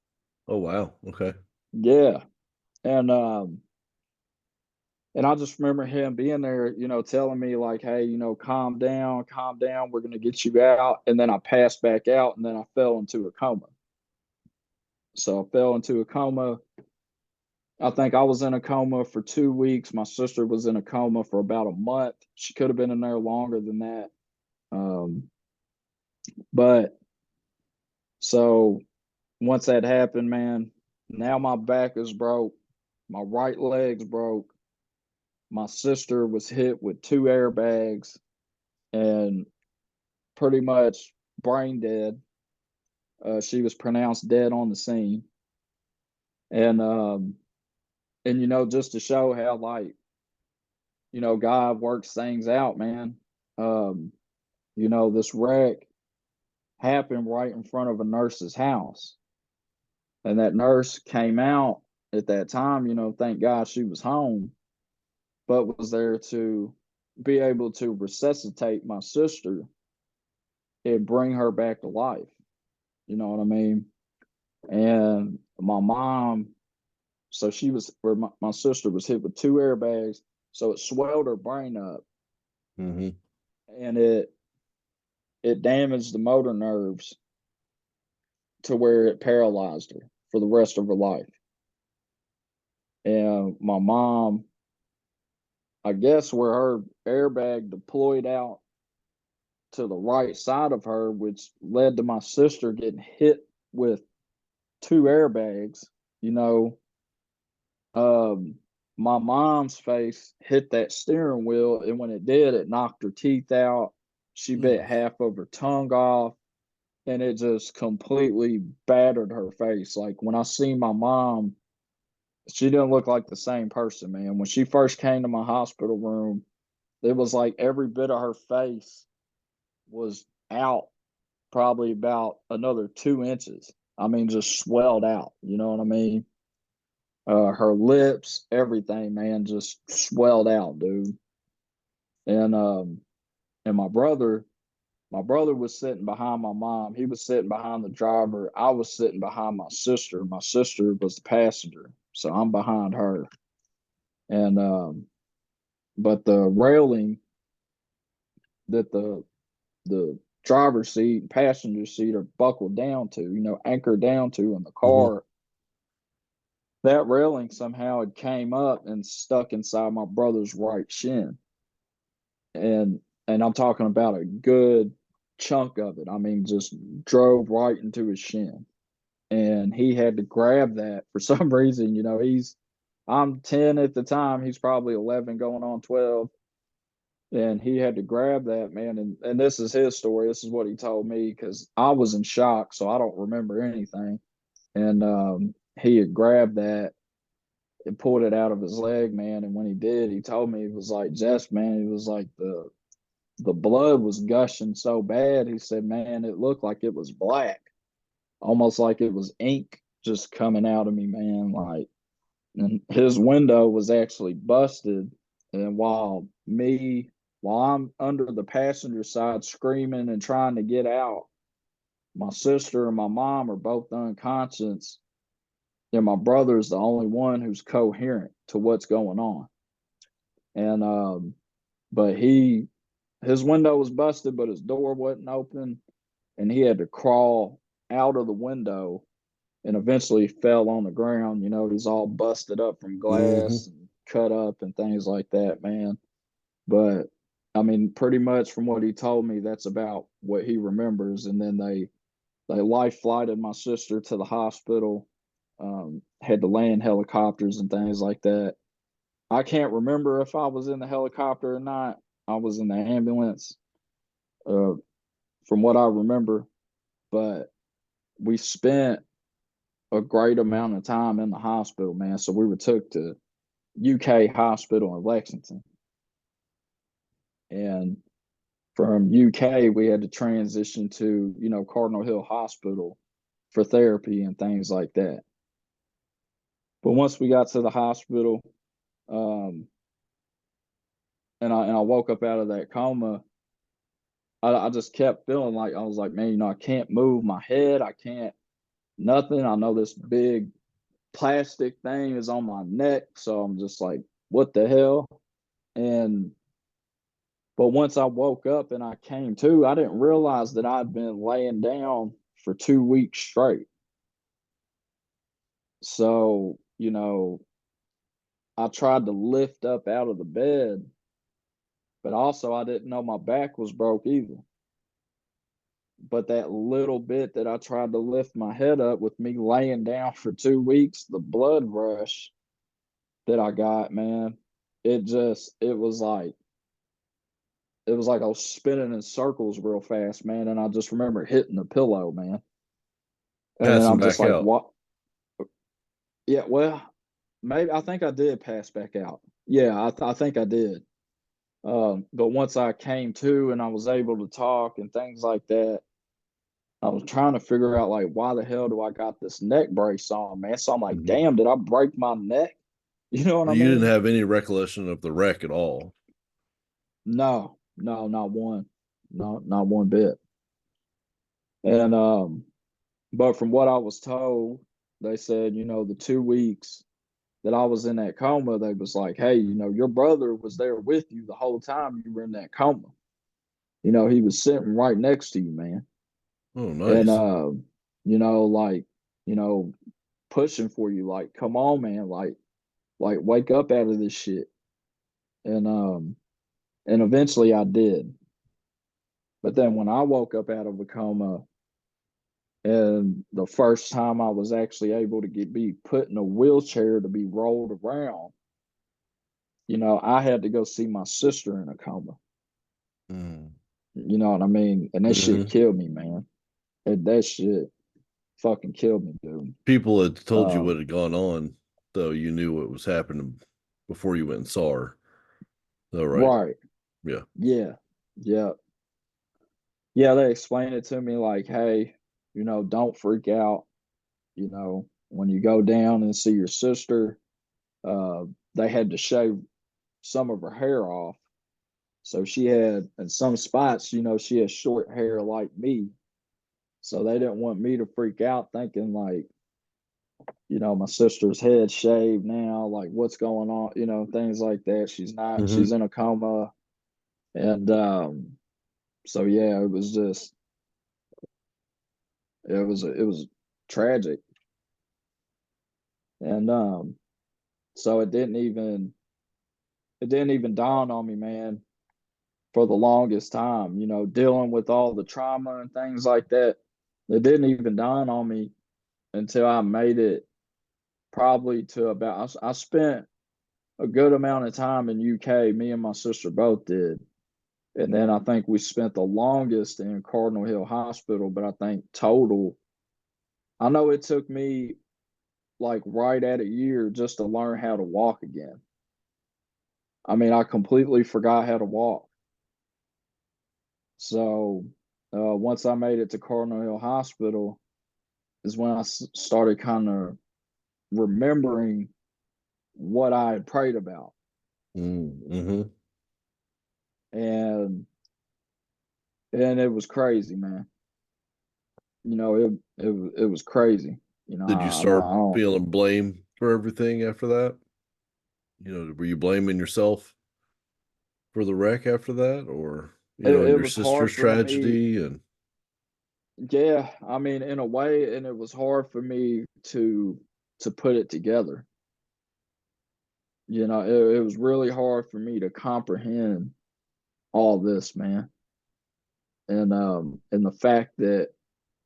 Oh wow. Okay. Yeah, and and I just remember him being there, telling me like, "Hey, calm down. We're gonna get you out." And then I passed back out, and then I fell into a coma. So I fell into a coma. I think I was in a coma for 2 weeks. My sister was in a coma for about a month. She could have been in there longer than that. Um, but so once that happened, man, now my back is broke. My right leg's broke. My sister was hit with 2 airbags and pretty much brain dead. She was pronounced dead on the scene. And And just to show how, like, God works things out, man. Um, this wreck happened right in front of a nurse's house. And that nurse came out at that time, thank God she was home, but was there to be able to resuscitate my sister and bring her back to life. You know what I mean? And my mom, so she was, where my sister was hit with two airbags, so it swelled her brain up, Mm-hmm. and it damaged the motor nerves to where it paralyzed her for the rest of her life. And my mom, I guess where her airbag deployed out to the right side of her, which led to my sister getting hit with two airbags, you know, um, my mom's face hit that steering wheel, and when it did, it knocked her teeth out. She bit Mm. half of her tongue off, and it just completely battered her face. Like, when I seen my mom, she didn't look like the same person, man. When she first came to my hospital room, it was like every bit of her face was out probably about another 2 inches. I mean, just swelled out. You know what I mean? Her lips, everything, man, just swelled out, dude. And and my brother was sitting behind my mom. He was sitting behind the driver. I was sitting behind my sister. My sister was the passenger, so I'm behind her. And but the railing that the driver's seat and passenger seat are buckled down to, anchored down to in the Mm-hmm. car, that railing somehow had came up and stuck inside my brother's right shin. And I'm talking about a good chunk of it. I mean, just drove right into his shin. And he had to grab that for some reason. I'm 10 at the time. He's probably 11 going on 12. And he had to grab that, man. And this is his story. This is what he told me, because I was in shock. So I don't remember anything. And he had grabbed that and pulled it out of his leg, man. And when he did, he told me, it was like, Jess, man, he was like, the blood was gushing so bad. He said, man, it looked like it was black, almost like it was ink just coming out of me, man. Like, and his window was actually busted. And while I'm under the passenger side screaming and trying to get out, my sister and my mom are both unconscious. And my brother is the only one who's coherent to what's going on. And but his window was busted, but his door wasn't open, and he had to crawl out of the window and eventually fell on the ground. He's all busted up from Mm-hmm. glass and cut up and things like that, man. But I mean, pretty much from what he told me, that's about what he remembers. And then they life flighted my sister to the hospital, had to land helicopters and things like that. I can't remember if I was in the helicopter or not. I was in the ambulance, uh, from what I remember, but we spent a great amount of time in the hospital, man. So we were took to UK hospital in Lexington, and from UK we had to transition to Cardinal Hill Hospital for therapy and things like that. But once we got to the hospital, um, and I woke up out of that coma, I just kept feeling like, I was like, man, I can't move my head, I can't nothing. I know this big plastic thing is on my neck, so I'm just like, what the hell? And but once I woke up and I came to, I didn't realize that I'd been laying down for 2 weeks straight. So, I tried to lift up out of the bed, but also I didn't know my back was broke either. But that little bit that I tried to lift my head up, with me laying down for 2 weeks, the blood rush that I got, man, it was like I was spinning in circles real fast, man. And I just remember hitting the pillow, man. And Passing I'm just back like, out. what? Yeah, well, maybe I think I did pass back out. Yeah, I think I did. But once I came to and I was able to talk and things like that, I was trying to figure out like why the hell do I got this neck brace on, man? So I'm like, Mhm. damn, did I break my neck? You know what I You didn't mean? have any recollection of the wreck at all. No, no, not one. No, not one bit. And but from what I was told, they said, the 2 weeks that I was in that coma, they was like, hey, your brother was there with you the whole time you were in that coma. He was sitting right next to you, man. Oh, And nice. like, you know, pushing for you, like, come on, man, like wake up out of this shit. And and eventually I did. But then when I woke up out of a coma, and the first time I was actually able to be put in a wheelchair to be rolled around, I had to go see my sister in a coma. Mm. You know what I mean? And that shit Hmm. killed me, man. That shit fucking killed me, dude. People had told you what Um, had gone on, though you knew what was happening before you went and saw her. All right. right. Yeah. Yeah. Yeah. Yeah. They explained it to me like, hey, don't freak out. When you go down and see your sister, uh, they had to shave some of her hair off. So she had, in some spots, she has short hair like me. So they didn't want me to freak out thinking like, my sister's head shaved now, like what's going on, things like that. Hmm. She's in a coma. And so yeah, it was tragic. And so it didn't even dawn on me, man, for the longest time, dealing with all the trauma and things like that. It didn't even dawn on me until I made it probably to about I spent a good amount of time in UK. Me and my sister both did. And then I think we spent the longest in Cardinal Hill Hospital, but I think total, I know it took me like right at a year just to learn how to walk again. I mean, I completely forgot how to walk. So once I made it to Cardinal Hill Hospital is when I started kind of remembering what I had prayed about. Mm-hmm. And it was crazy, man. It was crazy. Did you I start don't. feeling blame for everything after that? Were you blaming yourself for the wreck after that, or It your was hard sister's for me. tragedy? And Yeah, I mean, in a way, and it was hard for me to put it together. It was really hard for me to comprehend all this, man. And the fact that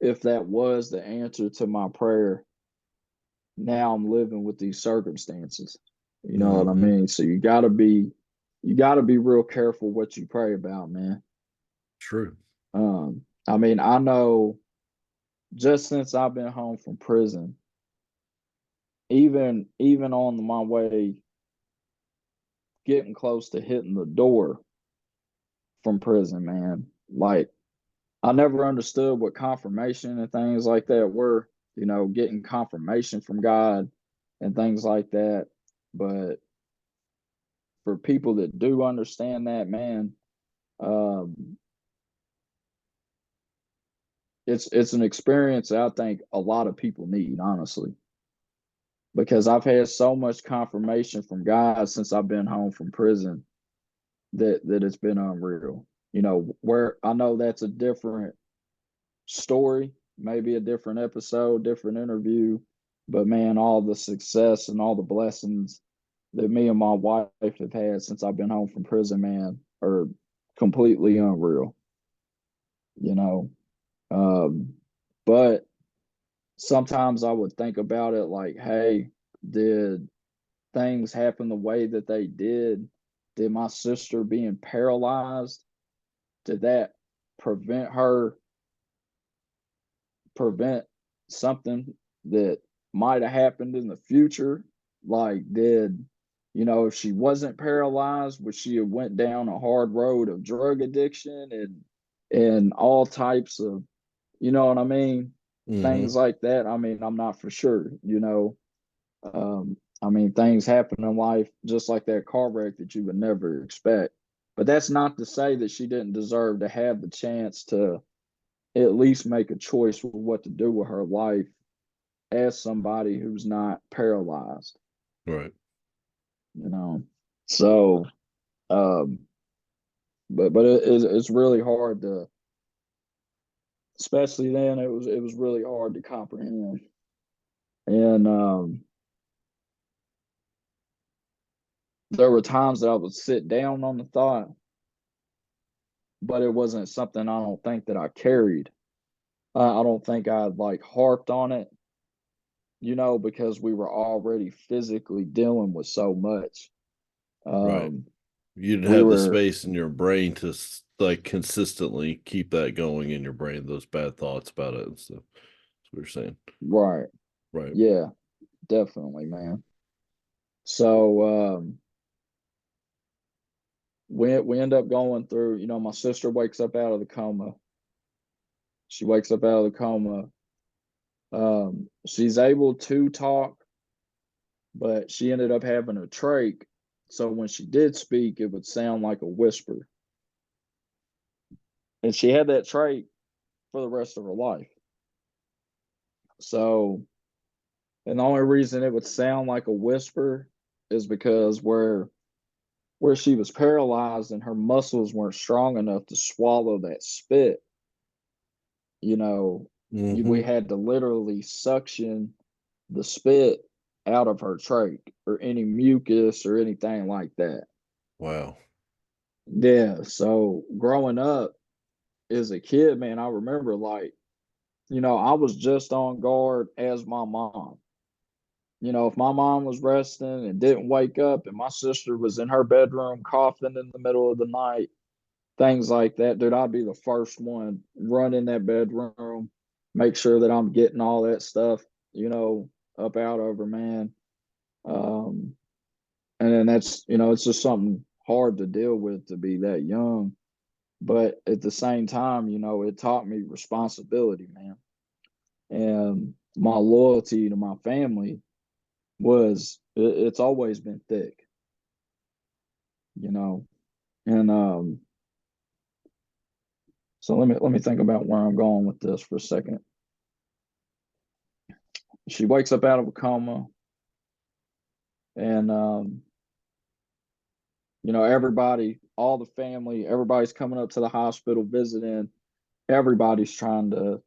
if that was the answer to my prayer, now I'm living with these circumstances. You know what I hmm, mean? So you gotta be real careful what you pray about, man. true. I mean, I know just since I've been home from prison, even on my way getting close to hitting the door from prison, man, like I never understood what confirmation and things like that were, getting confirmation from God and things like that. But for people that do understand that, man, um, it's an experience that I think a lot of people need, honestly, because I've had so much confirmation from God since I've been home from prison that it's been unreal. Where I know that's a different story, maybe a different episode, different interview, but man, all the success and all the blessings that me and my wife have had since I've been home from prison, man, are completely unreal. You know, um, but sometimes I would think about it like, hey, did things happen the way that they did? Did my sister being paralyzed, did that prevent her, prevent something that might have happened in the future? Like, if she wasn't paralyzed, would she have went down a hard road of drug addiction and all types of, you know what I mean? Mm-hmm. Things like that. I mean, I'm not for sure. I mean, things happen in life just like that car wreck that you would never expect. But that's not to say that she didn't deserve to have the chance to at least make a choice with what to do with her life as somebody who's not paralyzed, Right. you know. So, um, it's really hard to, especially then. It was really hard to comprehend, and there were times that I would sit down on the thought, but it wasn't something I don't think that I carried. I don't think I like harped on it, because we were already physically dealing with so much. Right. Um, You didn't we have the were space in your brain to like consistently keep that going in your brain, those bad thoughts about it and stuff. That's what you're saying. right, Right. yeah, definitely, man. So we end up going through. My sister wakes up out of the coma. She wakes up out of the coma. She's able to talk, but she ended up having a trach. So when she did speak, it would sound like a whisper. And she had that trach for the rest of her life. So, and the only reason it would sound like a whisper is because where she was paralyzed and her muscles weren't strong enough to swallow that spit, you know, we Mm-hmm. had to literally suction the spit out of her trach or any mucus or anything like that. Wow. Yeah. So growing up as a kid, man, I remember like, I was just on guard as my mom. If my mom was resting and didn't wake up and my sister was in her bedroom coughing in the middle of the night, things like that, dude, I'd be the first one run in that bedroom, make sure that I'm getting all that stuff, up out of her, man. Um, and then it's just something hard to deal with to be that young. But at the same time, it taught me responsibility, man. And my loyalty to my family it's always been thick, you know. And so let me think about where I'm going with this for a second. She wakes up out of a coma, and everybody, all the family, everybody's coming up to the hospital visiting. Everybody's trying to.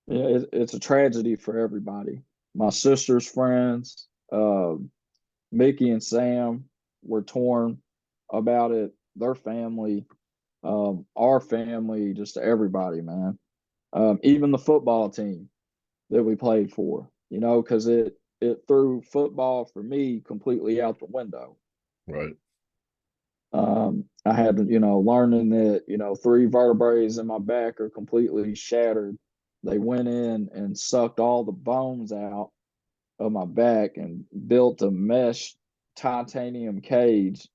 It's a tragedy for everybody. My sister's friends, Mickey and Sam, were torn about it. Their family, our family, just everybody, man. Even the football team that we played for, because it threw football for me completely out the window. Right. I had to, learning that, three vertebrae in my back are completely shattered. They went in and sucked all the bones out of my back and built a mesh titanium cage,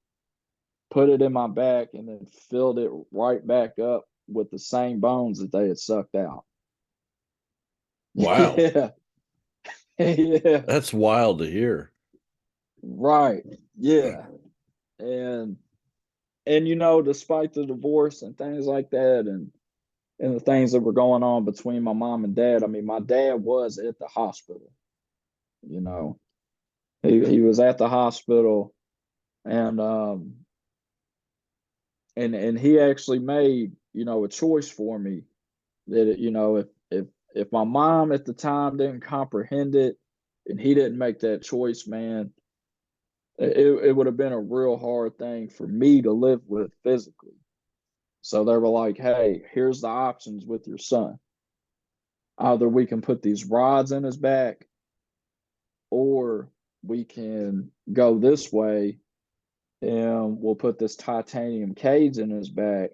put it in my back, and then filled it right back up with the same bones that they had sucked out. Wow. Yeah. Yeah. That's wild to hear. Right. Yeah. And despite the divorce and things like that and the things that were going on between my mom and dad, I mean, my dad was at the hospital, you know. He was at the hospital and and he actually made, a choice for me that if my mom at the time didn't comprehend it and he didn't make that choice, man, it would have been a real hard thing for me to live with physically. So they were like, hey, here's the options with your son. Either we can put these rods in his back or we can go this way and we'll put this titanium cage in his back.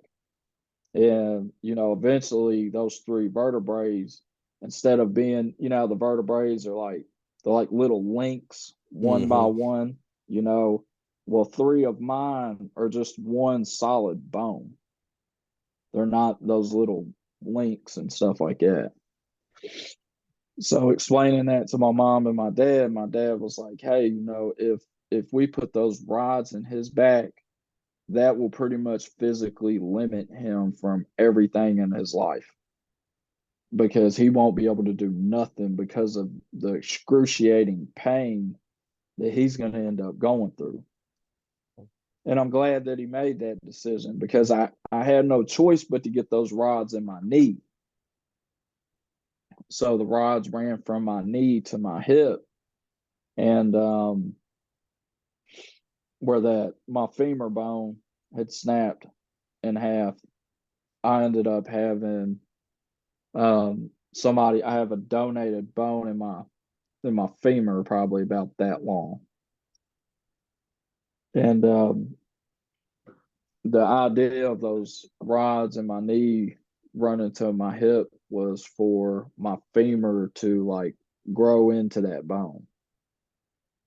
And, eventually those three vertebrae, instead of being, the vertebrae are like They're like little links, one by Mm-hmm. one, you know. Well, three of mine are just one solid bone. They're not those little links and stuff like that. So explaining that to my dad was like, "Hey, you know, if we put those rods in his back, that will pretty much physically limit him from everything in his life because he won't be able to do nothing because of the excruciating pain that he's going to end up going through." And I'm glad that he made that decision because I had no choice but to get those rods in my knee. So the rods ran from my knee to my hip, and where that my femur bone had snapped in half, I ended up having somebody. I have a donated bone in my femur, probably about that long, and the idea of those rods in my knee running to my hip was for my femur to like grow into that bone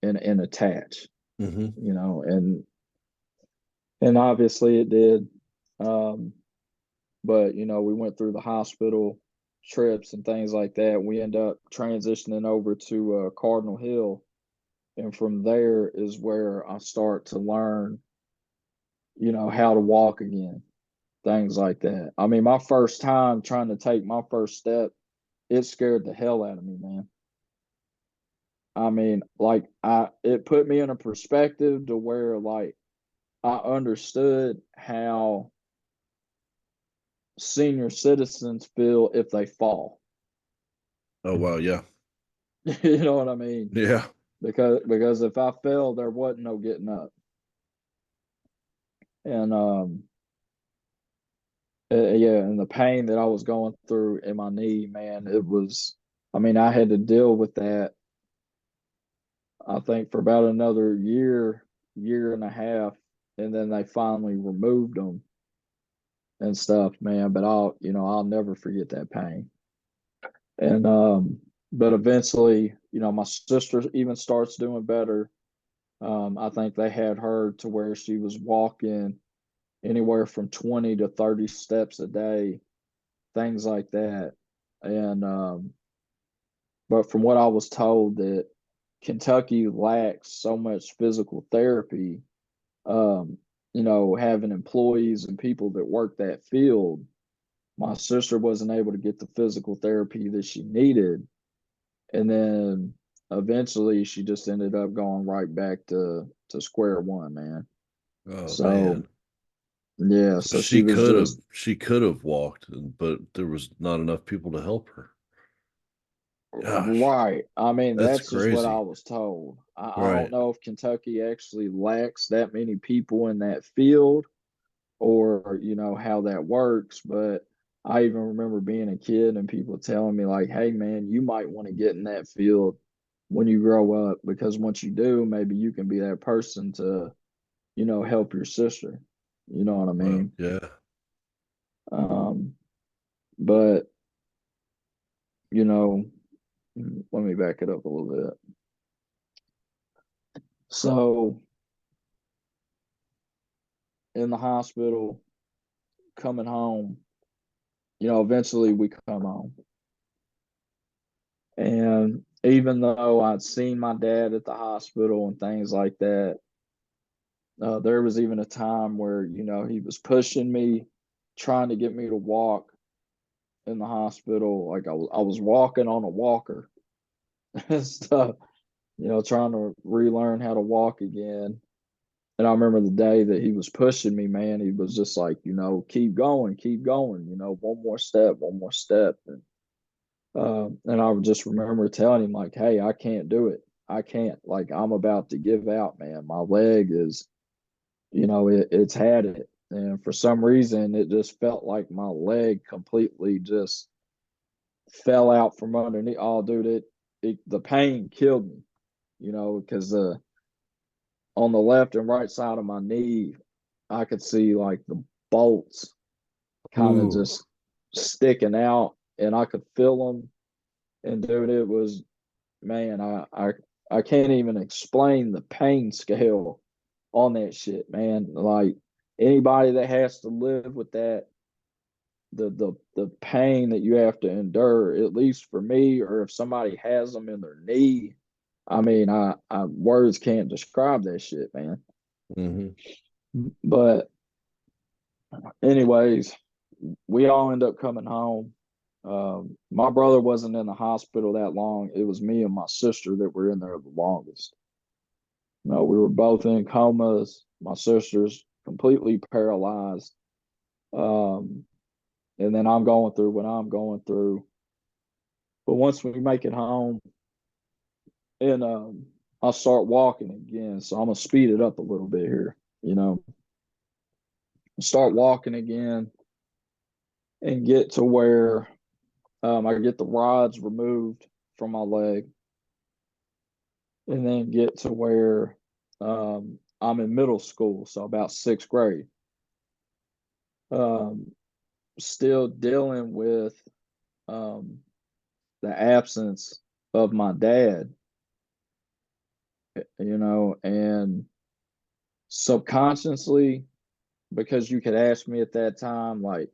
and attach, Mm-hmm. you know, and obviously it did. Um, but you know, we went through the hospital trips and things like that. We end up transitioning over to Cardinal Hill, and from there is where I start to learn, you know, how to walk again, things like that. I mean, my first time trying to take my first step, it scared the hell out of me, man. I mean, like it put me in a perspective to where like I understood how senior citizens feel if they fall. Oh wow, yeah. You know what I mean? Yeah. Because if I fell, there wasn't no getting up. And yeah, and the pain that I was going through in my knee, man, it was. I mean, I had to deal with that. I think for about another year and a half, and then they finally removed them and stuff, man. But I'll never forget that pain. And but eventually, you know, my sister even starts doing better. I think they had her to where she was walking anywhere from 20 to 30 steps a day, things like that. And but from what I was told that Kentucky lacks so much physical therapy, um, you know, having employees and people that work that field, my sister wasn't able to get the physical therapy that she needed. And then eventually she just ended up going right back to square one, man. Oh So man. yeah, So so she was just she could have walked, but there was not enough people to help her. Gosh, right. I mean, that's that's just what I crazy. was told. I don't Right. know if Kentucky actually lacks that many people in that field or, you know, how that works. But I even remember being a kid and people telling me, like, hey, man, you might want to get in that field when you grow up because once you do, maybe you can be that person to, you know, help your sister. You know what I Wow. mean? Yeah. Um, but, you know, let me back it up a little bit. So, in the hospital, coming home, you know, eventually we come home. And even though I'd seen my dad at the hospital and things like that, there was even a time where, you know, he was pushing me, trying to get me to walk in the hospital. Like I was walking on a walker and stuff, you know, trying to relearn how to walk again. And I remember the day that he was pushing me, man, he was just like, you know, keep going, you know, one more step, one more step. And I would just remember telling him, like, hey, I can't do it. I can't. Like, I'm about to give out, man. My leg is, you know, it's had it. And for some reason, it just felt like my leg completely just fell out from underneath. Oh, dude, the pain killed me, you know, because on the left and right side of my knee, I could see like the bolts kind of Ooh. just sticking out and I could feel them. And dude, it was man, I can't even explain the pain scale on that shit, man. Like anybody that has to live with that, the pain that you have to endure, at least for me, or if somebody has them in their knee, I mean, I words can't describe that shit, man. Mm-hmm. But anyways, we all end up coming home. My brother wasn't in the hospital that long. It was me and my sister that were in there the longest. No, we were both in comas. My sister's completely paralyzed. Um, and then I'm going through what I'm going through. But once we make it home, and I'll start walking again. So I'm gonna speed it up a little bit here. Start walking again and get to where I get the rods removed from my leg, and then get to where I'm in middle school, so about sixth grade. Um, Still dealing with um, the absence of my dad, and subconsciously, because you could ask me at that time, like,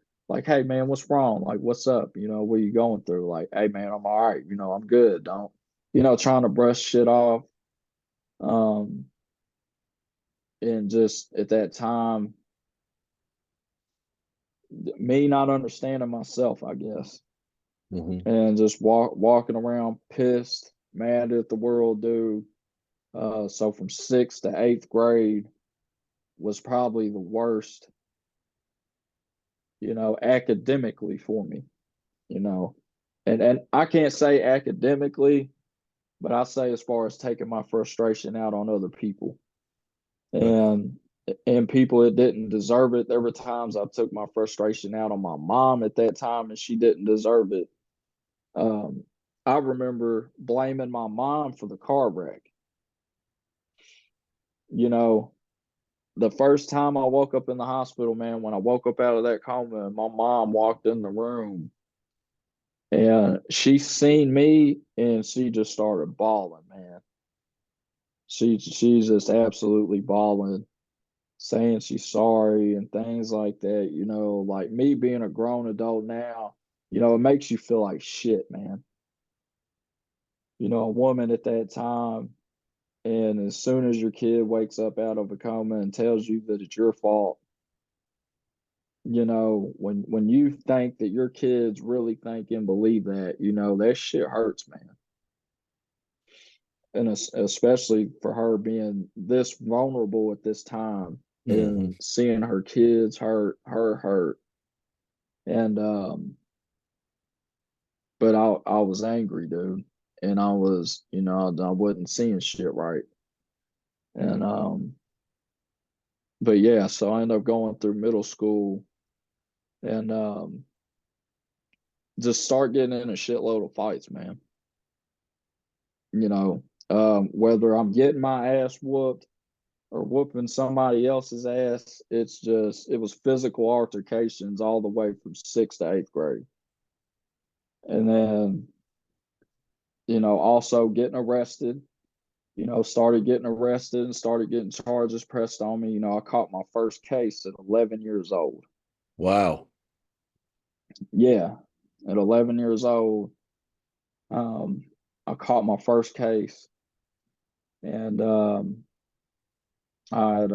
hey man, what's wrong? Like, what's up? What are you going through? Like, hey man, I'm all right. I'm good. Don't, trying to brush shit off. Um, and just at that time, me not understanding myself, I guess, Mm-hmm. and just walking around pissed, mad at the world, dude. So from sixth to eighth grade was probably the worst, academically for me, you know. And I can't say academically, but I say as far as taking my frustration out on other people. Right. And and people that didn't deserve it. There were times I took my frustration out on my mom at that time and she didn't deserve it. Um, I remember blaming my mom for the car wreck. You know, the first time I woke up in the hospital, man, when I woke up out of that coma, my mom walked in the room and she seen me and she just started bawling, man. She's just absolutely bawling, saying she's sorry and things like that. Like me being a grown adult now, it makes you feel like shit, man. A woman at that time, and as soon as your kid wakes up out of a coma and tells you that it's your fault, when you think that your kids really think and believe that, that shit hurts, man. And especially for her being this vulnerable at this time Mm-hmm. and seeing her kids hurt, her hurt. And but I was angry, dude. And I was, I wasn't seeing shit right. And but yeah, so I ended up going through middle school and just start getting in a shitload of fights, man. Whether I'm getting my ass whooped or whooping somebody else's ass, it was physical altercations all the way from sixth to eighth grade. And then, also getting arrested, started getting arrested and started getting charges pressed on me. I caught my first case at 11 years old. Wow. Yeah, at 11 years old, um, I caught my first case, and I had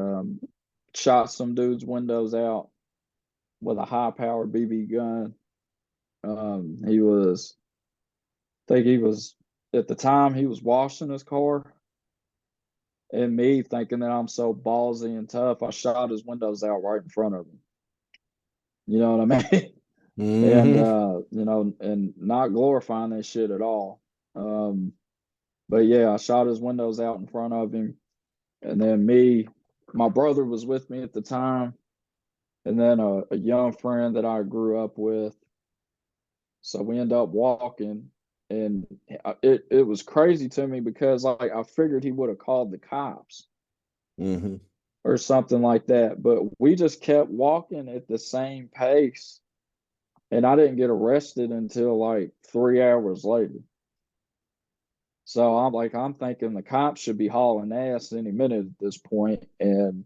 shot some dude's windows out with a high-powered BB gun. I think he was, at the time, he was washing his car, and me thinking that I'm so ballsy and tough, I shot his windows out right in front of him. You know what I mean? And Mm-hmm. and not glorifying that shit at all. Um, but yeah, I shot his windows out in front of him, and then my brother was with me at the time, and then a young friend that I grew up with. So we end up walking, and it was crazy to me because like I figured he would have called the cops Mm-hmm. or something like that, but we just kept walking at the same pace, and I didn't get arrested until like 3 hours later. So I'm thinking the cops should be hauling ass any minute at this point and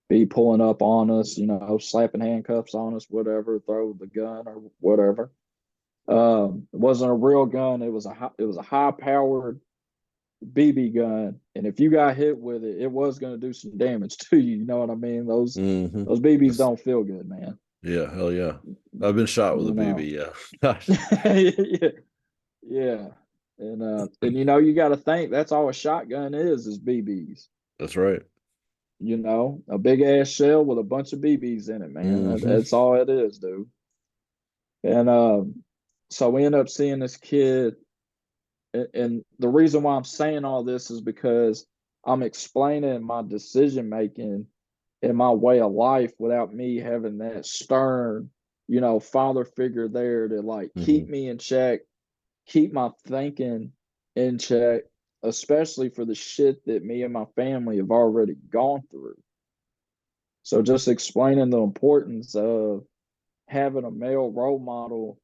be pulling up on us, slapping handcuffs on us, whatever, throw the gun or whatever. It wasn't a real gun. It was a high powered BB gun, and if you got hit with it, it was going to do some damage to you. You know what I mean? Those Mm-hmm. those BBs don't feel good, man. Yeah, hell yeah. I've been shot with a You know. BB. Yeah. Gosh. Yeah, yeah. And you got to think that's all a shotgun is BBs. That's right. A big ass shell with a bunch of BBs in it, man. Mm-hmm. That's all it is, dude. And so we end up seeing this kid, and the reason why I'm saying all this is because I'm explaining my decision making and my way of life without me having that stern, father figure there to like Mm-hmm. keep me in check, keep my thinking in check, especially for the shit that me and my family have already gone through. So just explaining the importance of having a male role model,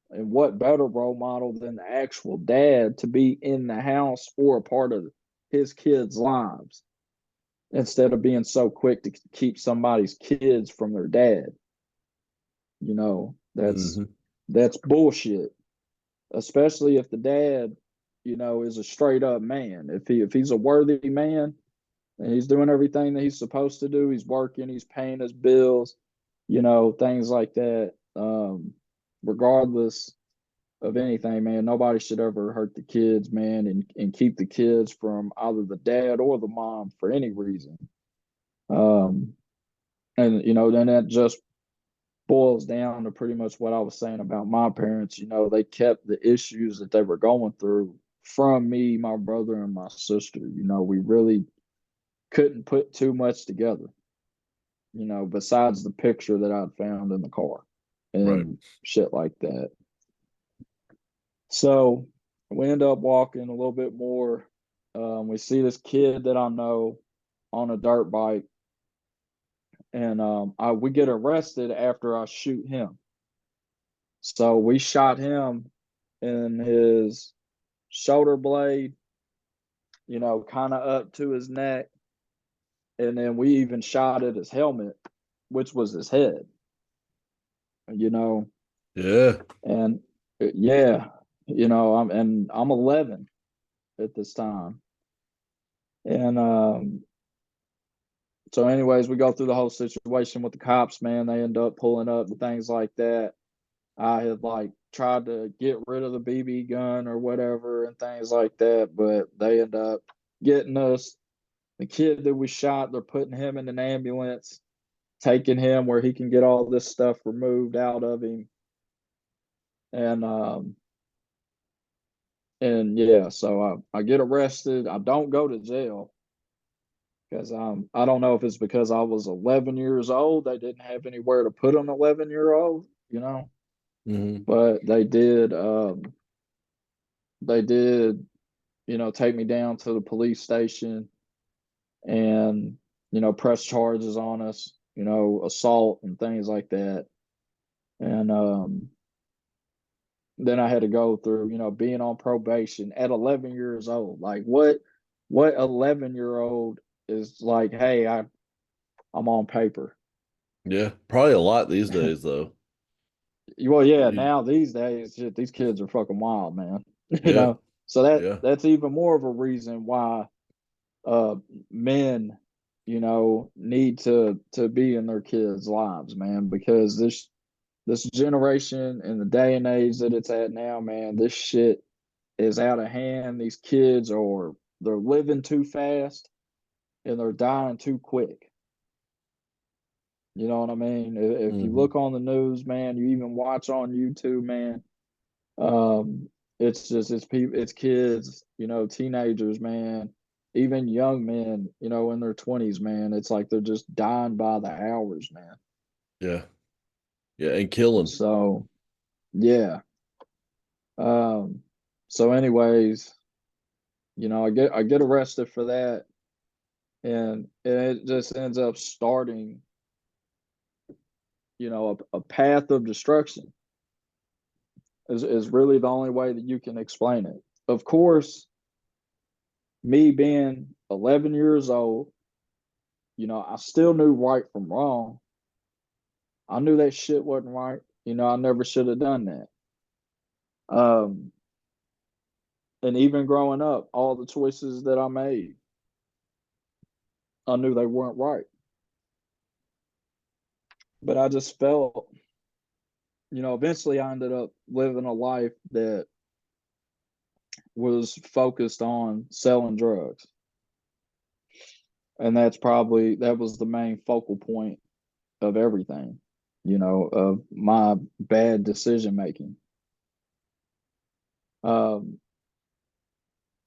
and what better role model than the actual dad to be in the house or a part of his kids' lives instead of being so quick to keep somebody's kids from their dad. You know, that's Mm-hmm. that's bullshit. Especially if the dad, is a straight up man. If he's a worthy man and he's doing everything that he's supposed to do, he's working, he's paying his bills, things like that. Regardless of anything, man, nobody should ever hurt the kids, man, and keep the kids from either the dad or the mom for any reason. Um, and then that just boils down to pretty much what I was saying about my parents. They kept the issues that they were going through from me, my brother, and my sister. We really couldn't put too much together, besides the picture that I'd found in the car Right. and shit like that. So we end up walking a little bit more. We see this kid that I know on a dirt bike, and we get arrested after I shoot him. So we shot him in his shoulder blade, kind of up to his neck, and then we even shot at his helmet, which was his head. You know, Yeah. and yeah, I'm 11 at this time, and so, anyways, we go through the whole situation with the cops, man. They end up pulling up and things like that. I had like tried to get rid of the BB gun or whatever and things like that, but they end up getting us. The kid that we shot, they're putting him in an ambulance, taking him where he can get all this stuff removed out of him. And yeah, so I get arrested. I don't go to jail because I don't know if it's because I was 11 years old. They didn't have anywhere to put an 11-year-old, Mm-hmm. but they did take me down to the police station and press charges on us, assault and things like that. And then I had to go through being on probation at 11 years old. Like what 11-year-old is like, hey, I'm on paper. Yeah. Probably a lot these days though. Well, yeah, You- now these days, shit, these kids are fucking wild, man. you Yeah. know, so that Yeah. that's even more of a reason why uh men, need to be in their kids' lives, man, because this generation and the day and age that it's at now, man, this shit is out of hand. These kids they're living too fast and they're dying too quick. You know what I mean? If you Mm-hmm. look on the news, man, you even watch on YouTube, man, it's just it's kids, teenagers, man, even young men, in their 20s, man. It's like they're just dying by the hours, man. Yeah. Yeah. And killing. So yeah. Um, so anyways, I get arrested for that, and it just ends up starting, a path of destruction is really the only way that you can explain it. Of course, me being 11 years old, I still knew right from wrong. I knew that shit wasn't right. I never should have done that. Um, and even growing up, all the choices that I made, I knew they weren't right. But I just felt, eventually I ended up living a life that was focused on selling drugs. And that was the main focal point of everything, of my bad decision making. Um,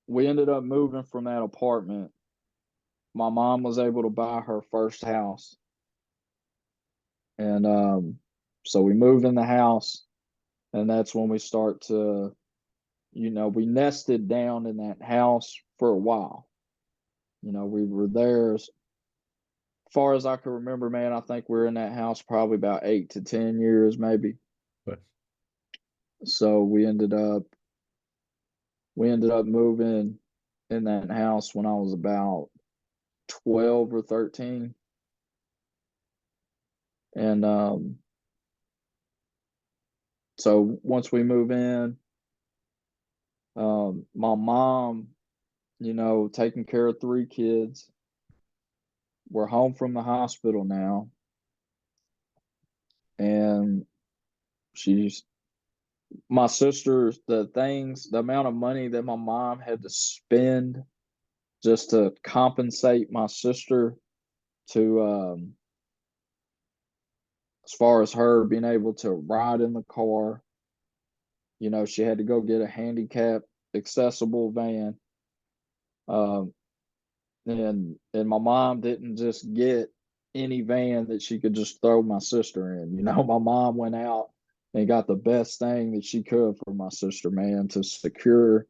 we ended up moving from that apartment. My mom was able to buy her first house. And so we moved in the house, and that's when we start to, we nested down in that house for a while. We were there as far as I can remember, man. I think we were in that house probably about 8 to 10 years, maybe. But So we ended up moving in that house when I was about 12 or 13. And so once we move in, my mom, taking care of three kids. We're home from the hospital now. And she's my sister's the amount of money that my mom had to spend just to compensate my sister to as far as her being able to ride in the car. She had to go get a handicap accessible van. Um, and my mom didn't just get any van that she could just throw my sister in. My mom went out and got the best thing that she could for my sister, man, to secure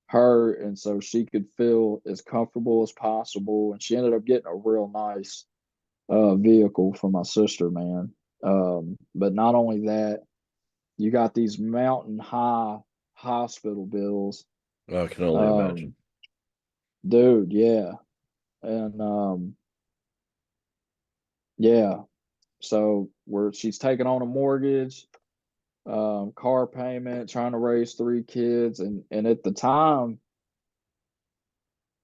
her and so she could feel as comfortable as possible. And she ended up getting a real nice vehicle for my sister, man. But not only that, you got these mountain high hospital bills. I can only Um, imagine. dude, yeah. And yeah, so she's taking on a mortgage, car payment, trying to raise three kids, and at the time,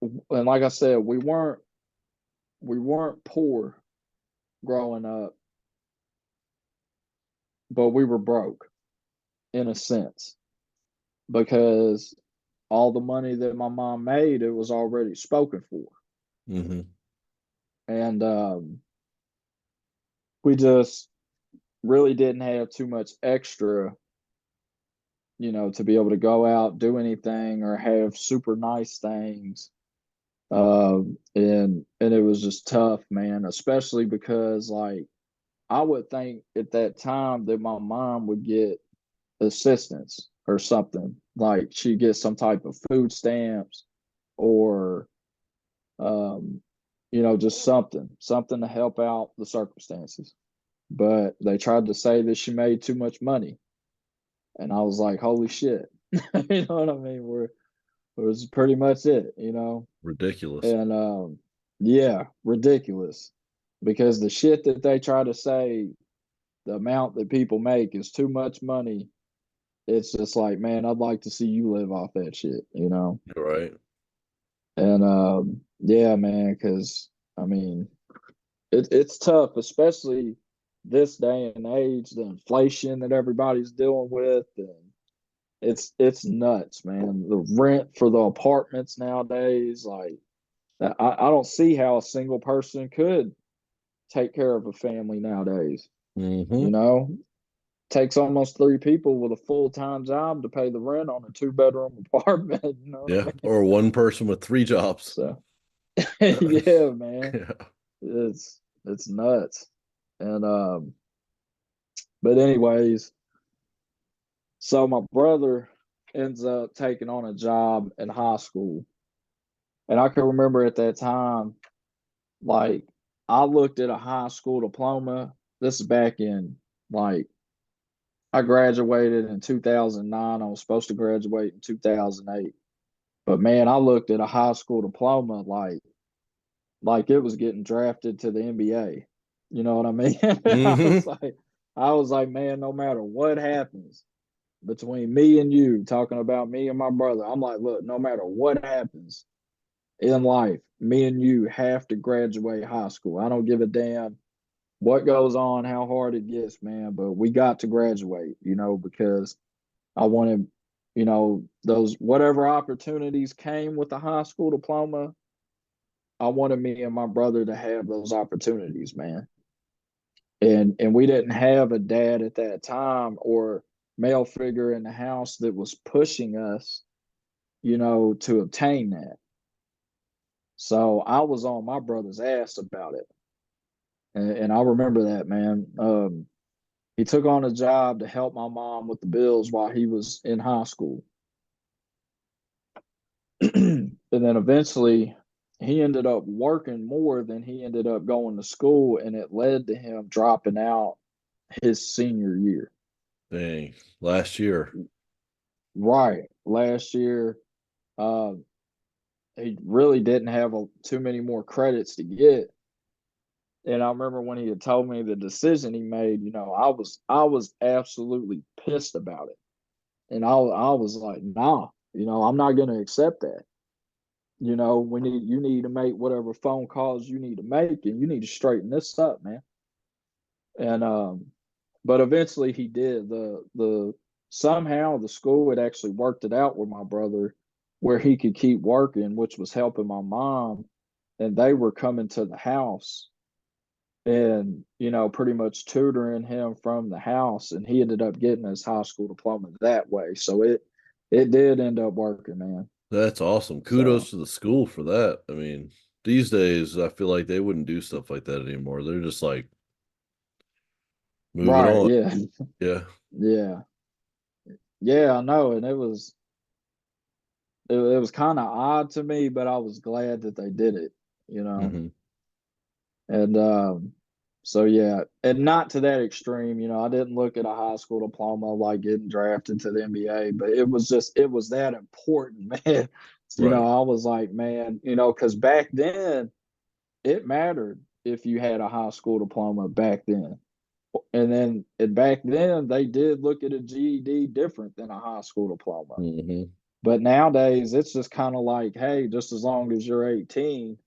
and like I said, we weren't poor growing up, but we were broke in a sense because all the money that my mom made, it was already spoken for. Mm-hmm. And we just really didn't have too much extra, to be able to go out, do anything, or have super nice things. And it was just tough, man, especially because like I would think at that time that my mom would get assistance or something. Like she'd get some type of food stamps or um, just something to help out the circumstances. But they tried to say that she made too much money. And I was like, holy shit. You know what I mean? It was pretty much it. Ridiculous. And yeah, ridiculous. Because the shit that they try to say, the amount that people make is too much money. It's just like, man, I'd like to see you live off that shit. You're right. And yeah, man, because I mean, it's tough, especially this day and age, the inflation that everybody's dealing with, and it's nuts, man. The rent for the apartments nowadays, like I don't see how a single person could take care of a family nowadays. Mm-hmm. You know, takes almost three people with a full-time job to pay the rent on a two-bedroom apartment. You know what Yeah. I mean? Or one person with three jobs. So yeah, man, Yeah. it's nuts. And but anyways, so my brother ends up taking on a job in high school. And I can remember at that time, like I looked at a high school diploma. This is back in like I graduated in 2009. I was supposed to graduate in 2008. But man, I looked at a high school diploma like it was getting drafted to the NBA. You know what I mean? Hmm. I was like, man, no matter what happens between me and you, talking about me and my brother, I'm like, look, no matter what happens in life, me and you have to graduate high school. I don't give a damn what goes on, how hard it gets, man, but we got to graduate, because I wanted, those whatever opportunities came with the high school diploma, I wanted me and my brother to have those opportunities, man. And we didn't have a dad at that time or male figure in the house that was pushing us, to obtain that. So I was on my brother's ass about it. And I remember that, man. He took on a job to help my mom with the bills while he was in high school. And then eventually he ended up working more than he ended up going to school, and it led to him dropping out his senior year. Dang, last year. Right. Last year, uh, he really didn't have too many more credits to get. And I remember when he had told me the decision he made, I was absolutely pissed about it. And I was like, nah, I'm not gonna accept that. You need to make whatever phone calls you need to make, and you need to straighten this up, man. And but eventually he did. The Somehow the school had actually worked it out with my brother where he could keep working, which was helping my mom, and they were coming to the house and pretty much tutoring him from the house, and he ended up getting his high school diploma that way. So it did end up working, man. That's awesome. So Kudos to the school for that. I mean, these days I feel like they wouldn't do stuff like that anymore. They're just like moving right, on. yeah. Yeah. Yeah, yeah, I know. And it was kind of odd to me, but I was glad that they did it, you know. Hmm. And so yeah, and not to that extreme, I didn't look at a high school diploma like getting drafted to the NBA, but it was that important, man. Right. I was like, man, because back then it mattered if you had a high school diploma back then. And back then they did look at a GED different than a high school diploma. Hmm. But nowadays it's just kind of like, hey, just as long as you're 18,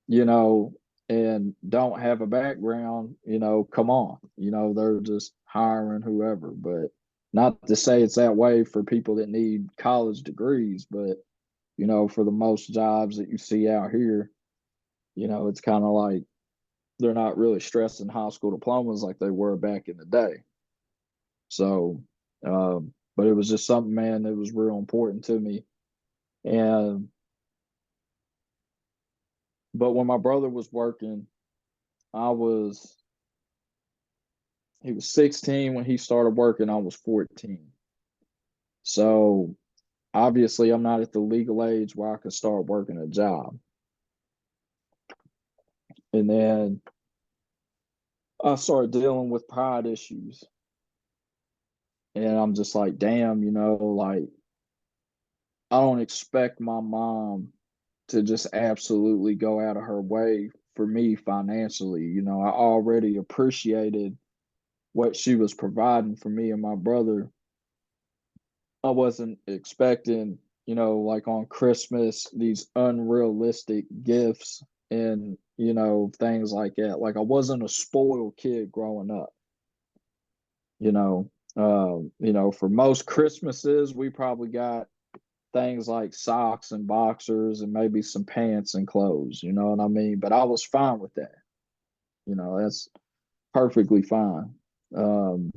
you know, and don't have a background, come on. They're just hiring whoever. But not to say it's that way for people that need college degrees, but for the most jobs that you see out here, it's kind of like they're not really stressing high school diplomas like they were back in the day. So, but it was just something, man, that was real important to me. And but when my brother was working, I was he was 16 when he started working. I was 14. So obviously I'm not at the legal age where I could start working a job. And then I started dealing with pride issues. And I'm just like, damn, like I don't expect my mom to just absolutely go out of her way for me financially. I already appreciated what she was providing for me and my brother. I wasn't expecting, like on Christmas, these unrealistic gifts and, things like that. Like I wasn't a spoiled kid growing up, you know. For most Christmases, we probably got things like socks and boxers and maybe some pants and clothes, you know what I mean? But I was fine with that. That's perfectly fine. Um,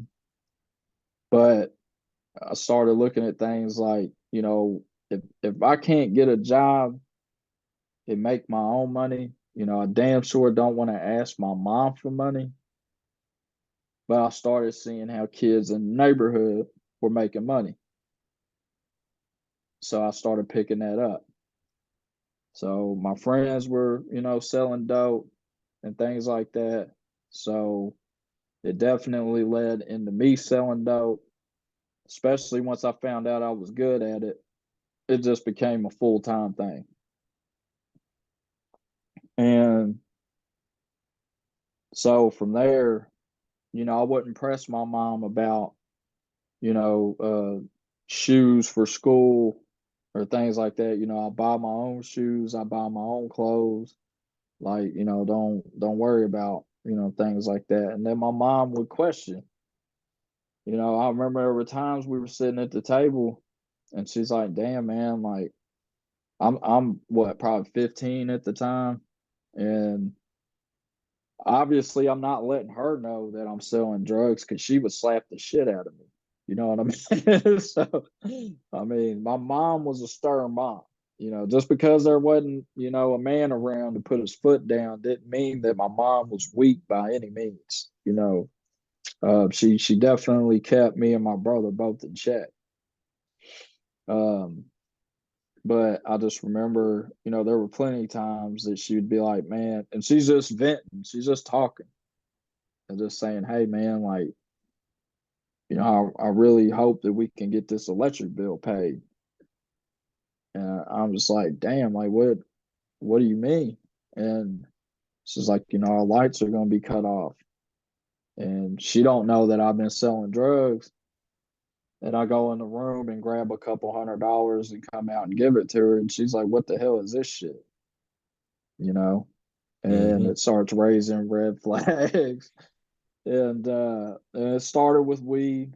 but I started looking at things like, if I can't get a job and make my own money, I damn sure don't want to ask my mom for money. But I started seeing how kids in the neighborhood were making money. So I started picking that up. So my friends were, selling dope and things like that. So it definitely led into me selling dope, especially once I found out I was good at it. it just became a full-time thing. And so from there, I wouldn't press my mom about, you know, shoes for school or things like that. I buy my own shoes, I buy my own clothes. Like, don't worry about, things like that. And then my mom would question. I remember there were times we were sitting at the table and she's like, "Damn, man, like I'm what, probably 15 at the time, and obviously I'm not letting her know that I'm selling drugs because she would slap the shit out of me. You know what I mean?" So, I mean, my mom was a stern mom. Just because there wasn't, a man around to put his foot down didn't mean that my mom was weak by any means. She definitely kept me and my brother both in check. Um, but I just remember, there were plenty of times that she would be like, "Man," and she's just venting, she's just talking and just saying, "Hey, man, like, I really hope that we can get this electric bill paid." And I'm just like, "Damn, like, what do you mean?" And she's like, "Our lights are going to be cut off." And she don't know that I've been selling drugs. And I go in the room and grab a couple $100 and come out and give it to her. And she's like, "What the hell is this shit?" You know? And Mm-hmm. it starts raising red flags. And it started with weed,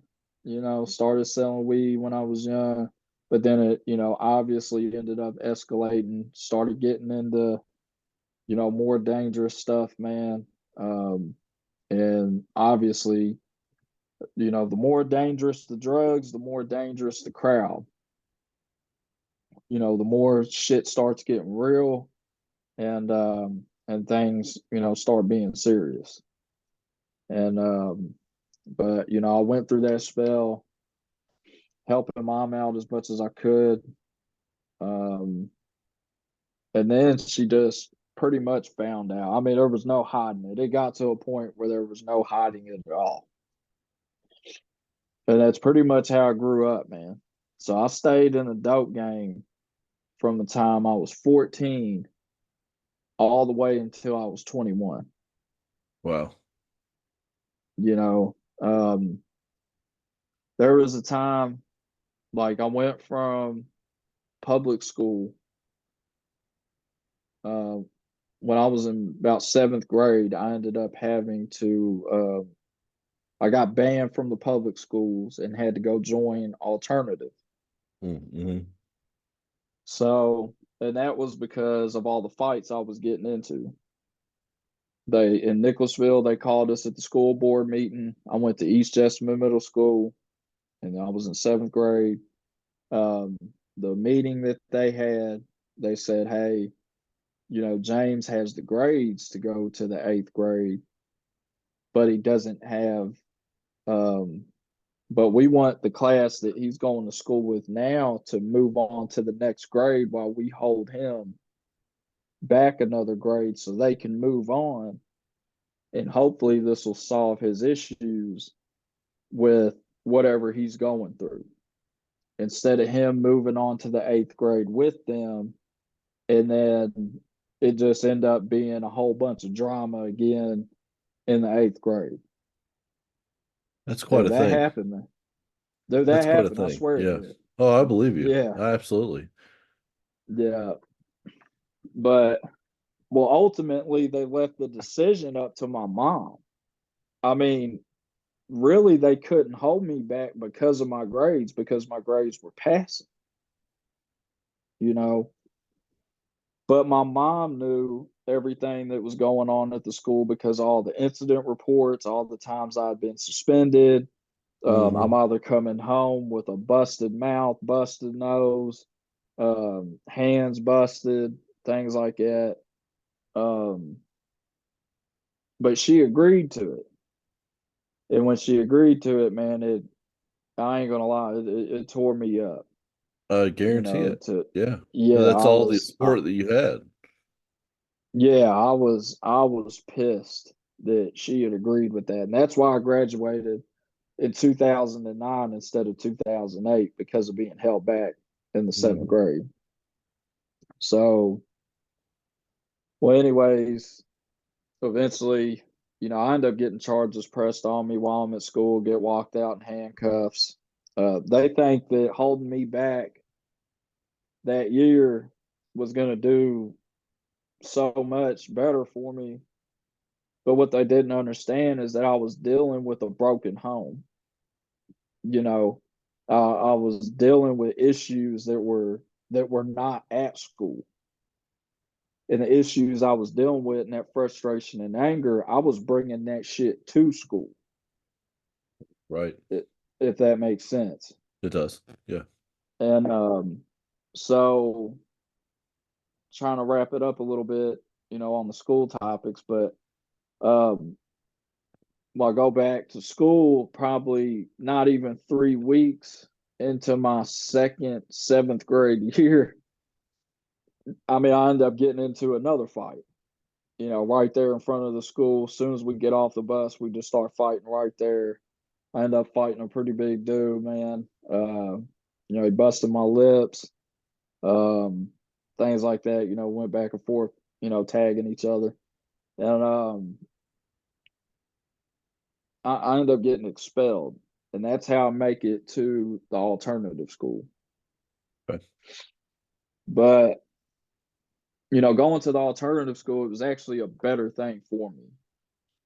started selling weed when I was young. But then it, obviously ended up escalating, started getting into, more dangerous stuff, man. And obviously, the more dangerous the drugs, the more dangerous the crowd. The more shit starts getting real, and things, start being serious. And but I went through that spell, helping mom out as much as I could. Um, and then she just pretty much found out. I mean, there was no hiding it. It got to a point where there was no hiding it at all. And that's pretty much how I grew up, man. So I stayed in the dope game from the time I was 14 all the way until I was 21. Wow. You know, um, there was a time like I went from public school uh, when I was in about seventh grade. I ended up having to, I got banned from the public schools and had to go join alternative. Mm-hmm. So, and that was because of all the fights I was getting into. They in Nicholasville, they called us at the school board meeting. I went to East Jessamine Middle School, and I was in seventh grade. Um, the meeting that they had, they said, "Hey, James has the grades to go to the eighth grade, but he doesn't have, um, but we want the class that he's going to school with now to move on to the next grade while we hold him back another grade so they can move on. And hopefully, this will solve his issues with whatever he's going through. Instead of him moving on to the eighth grade with them, and then it just end up being a whole bunch of drama again in the eighth grade." That's quite Though a that thing. happened, man. Though that That's quite a happened, I thing. swear it Yeah. did. Oh, I believe you. Yeah, Absolutely. yeah. But well, ultimately they left the decision up to my mom. I mean, really they couldn't hold me back because of my grades, because my grades were passing, you know. But my mom knew everything that was going on at the school because all the incident reports, all the times I'd been suspended. I'm Mm-hmm. either coming home with a busted mouth, busted nose, hands busted, things like that. Um, but she agreed to it. And when she agreed to it, man, I ain't gonna lie, it tore me up, I guarantee it. to Yeah. yeah, That's all the support that you had. yeah, I was pissed that she had agreed with that. And that's why I graduated in 2009 instead of 2008 because of being held back. in the seventh Mhm. grade. So, well, anyways, eventually, I end up getting charges pressed on me while I'm at school, get walked out in handcuffs. They think that holding me back that year was going to do so much better for me. But what they didn't understand is that I was dealing with a broken home. You know, I was dealing with issues that were not at school, and the issues I was dealing with and that frustration and anger, I was bringing that shit to school. Right. i- if that makes sense. It does. Yeah. And so trying to wrap it up a little bit, on the school topics, but um, well, I go back to school probably not even 3 weeks into my second seventh grade year. I mean, I ended up getting into another fight. Right there in front of the school. As soon as we get off the bus, we just start fighting right there. I end up fighting a pretty big dude, man. He busted my lips, um, things like that. Went back and forth, tagging each other, and I ended up getting expelled, and that's how I make it to the alternative school. Right. But going to the alternative school, it was actually a better thing for me.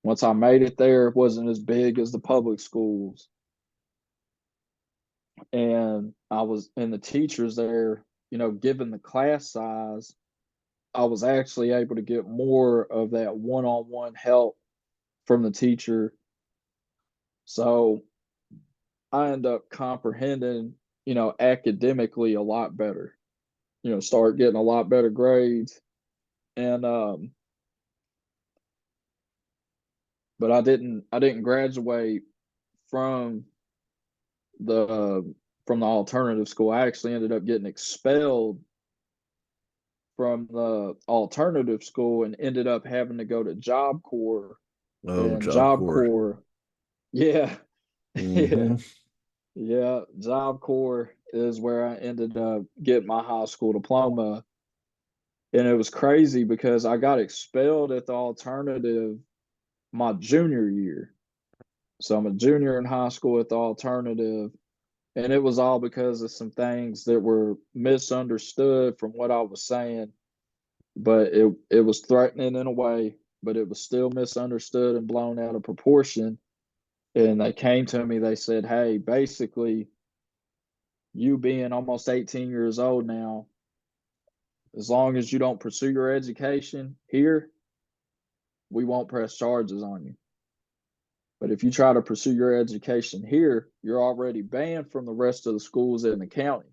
Once I made it there, it wasn't as big as the public schools, and I was and the teachers there, given the class size, I was actually able to get more of that one-on-one help from the teacher. So I end up comprehending, academically a lot better. Start getting a lot better grades, and but I didn't graduate from the alternative school. I actually ended up getting expelled from the alternative school and ended up having to go to Job Corps. Oh, And Job Job Corps. Corps, yeah, yeah, Hmm. yeah. Job Corps is where I ended up getting my high school diploma. And it was crazy because I got expelled at the alternative my junior year. So I'm a junior in high school at the alternative. And it was all because of some things that were misunderstood from what I was saying. But it was threatening in a way, but it was still misunderstood and blown out of proportion. And they came to me, they said, "Hey, basically, you being almost 18 years old now, as long as you don't pursue your education here, we won't press charges on you. But if you try to pursue your education here, you're already banned from the rest of the schools in the county.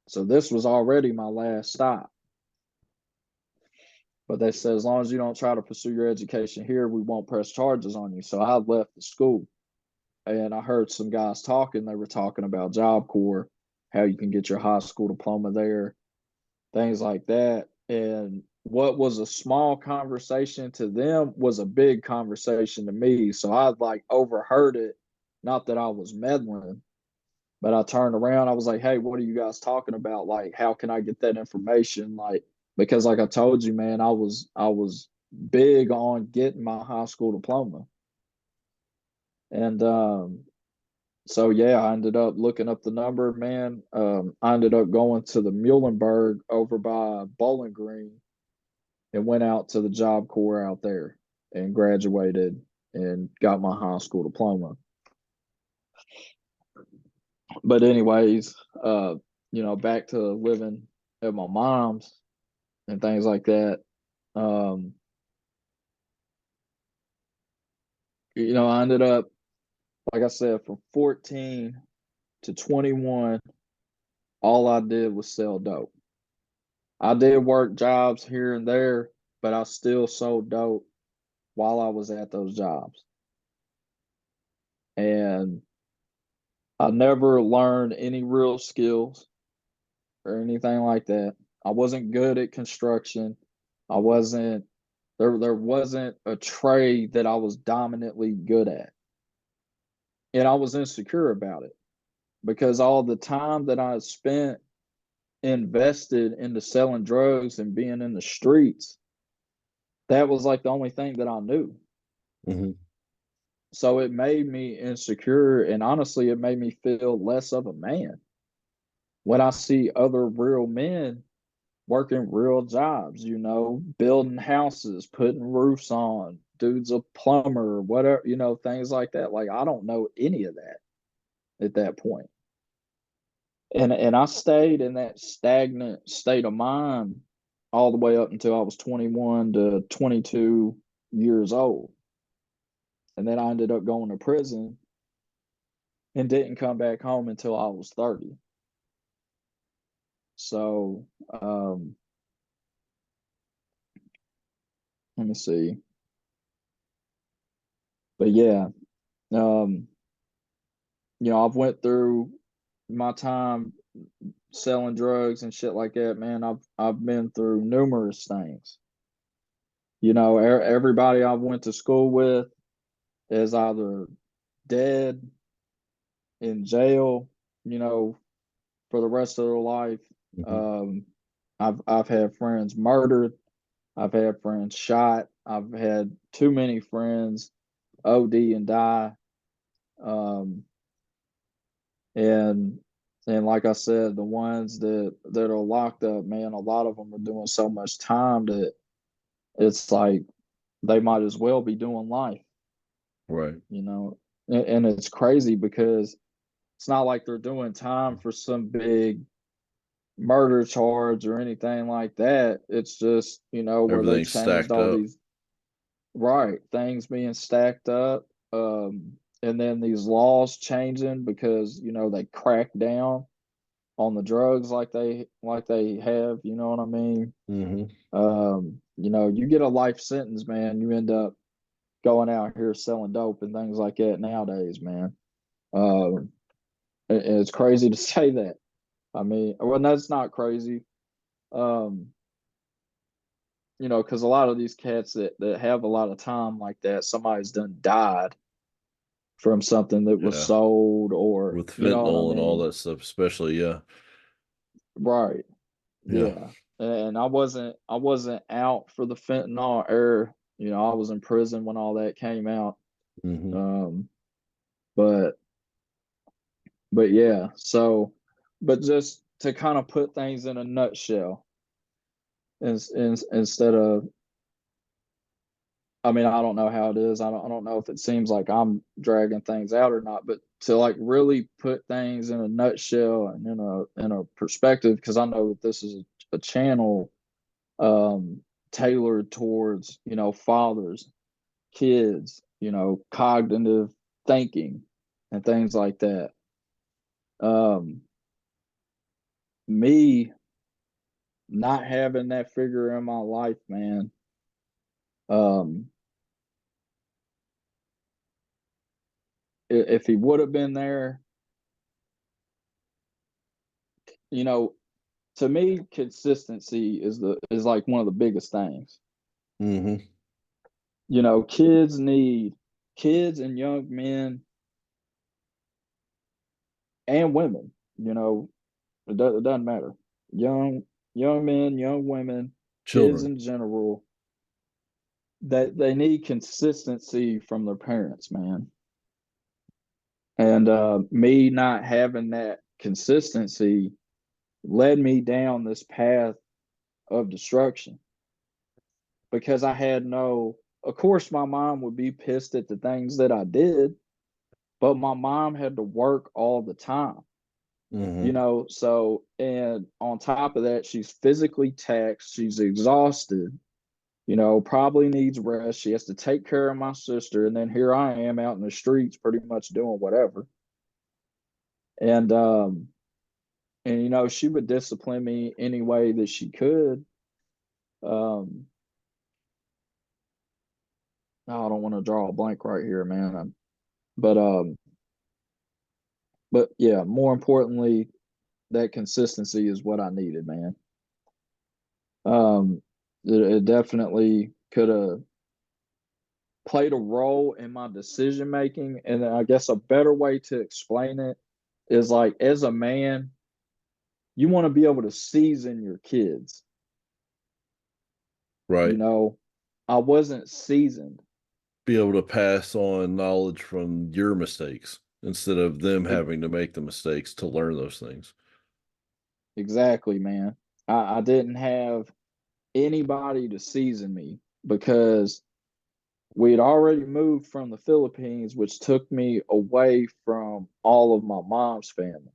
So this was already my last stop. But they said, as long as you don't try to pursue your education here, we won't press charges on you." So I left the school, and I heard some guys talking. They were talking about Job Corps, how you can get your high school diploma there, things like that. And what was a small conversation to them was a big conversation to me. So I like overheard it. Not that I was meddling, but I turned around. I was like, "Hey, what are you guys talking about? Like, how can I get that information?" Like, because like I told you, man, I was big on getting my high school diploma. And so yeah, I ended up looking up the number, man. I ended up going to the Muhlenberg over by Bowling Green and went out to the Job Corps out there and graduated and got my high school diploma. But anyways, back to living at my mom's and things like that. Um, I ended up, like I said, from 14 to 21, all I did was sell dope. I did work jobs here and there, but I still sold dope while I was at those jobs. And I never learned any real skills or anything like that. I wasn't good at construction. I wasn't there wasn't a trade that I was dominantly good at. And I was insecure about it because all the time that I spent invested into selling drugs and being in the streets, that was like the only thing that I knew. Mm-hmm. So it made me insecure, and honestly, it made me feel less of a man when I see other real men working real jobs, building houses, putting roofs on, dude's a plumber, whatever, things like that. Like I don't know any of that at that point. And I stayed in that stagnant state of mind all the way up until I was 21 to 22 years old. And then I ended up going to prison and didn't come back home until I was 30. So, let me see. But yeah, um, I've went through my time selling drugs and shit like that, man. I've been through numerous things. Everybody I've went to school with is either dead, in jail, you know, for the rest of their life. Mm-hmm. Um, I've had friends murdered. I've had friends shot. I've had too many friends OD and die. Um, and and like I said, the ones that are locked up, man, a lot of them are doing so much time that it's like they might as well be doing life, Right. you know. And it's crazy because it's not like they're doing time for some big murder charge or anything like that. It's just, where they Everything's changed stacked all up. these right things being stacked up. And then these laws changing because, they crack down on the drugs like they have, you know what I mean? Mm-hmm. You get a life sentence, man, you end up going out here selling dope and things like that nowadays, man. Um, and it's crazy to say that. I mean, well, that's not crazy. Um, because a lot of these cats that have a lot of time like that, somebody's done died from something that was Yeah. sold, or With you know what I fentanyl and all mean? that stuff, especially. Yeah. Right. Yeah. Yeah. And I wasn't out for the fentanyl era. I was in prison when all that came out. Mm-hmm. Um, but but yeah, so but just to kind of put things in a nutshell, instead of, I mean, I don't know how it is. I don't know if it seems like I'm dragging things out or not, but to like really put things in a nutshell and in a perspective, because I know that this is a channel um tailored towards, fathers, kids, cognitive thinking and things like that. Um Me not having that figure in my life, man, um if he would have been there, you know, to me, consistency is like one of the biggest things. Mm-hmm. Kids and young men and women, it doesn't matter. Young young men, young women, kids Children. in general, that they need consistency from their parents, man. And me not having that consistency led me down this path of destruction because I had no, of course, my mom would be pissed at the things that I did, but my mom had to work all the time, Mm-hmm. so, and on top of that, she's physically taxed, she's exhausted, probably needs rest. She has to take care of my sister, and then here I am out in the streets pretty much doing whatever. And she would discipline me any way that she could. Um oh, I don't want to draw a blank right here, man. But but yeah, more importantly, that consistency is what I needed, man. Um it definitely could have played a role in my decision making, and I guess a better way to explain it is like, as a man, you want to be able to season your kids. You Right. know, I wasn't seasoned. Be able to pass on knowledge from your mistakes instead of them E- having to make the mistakes to learn those things. Exactly, man. I didn't have anybody to season me because we had already moved from the Philippines, which took me away from all of my mom's family.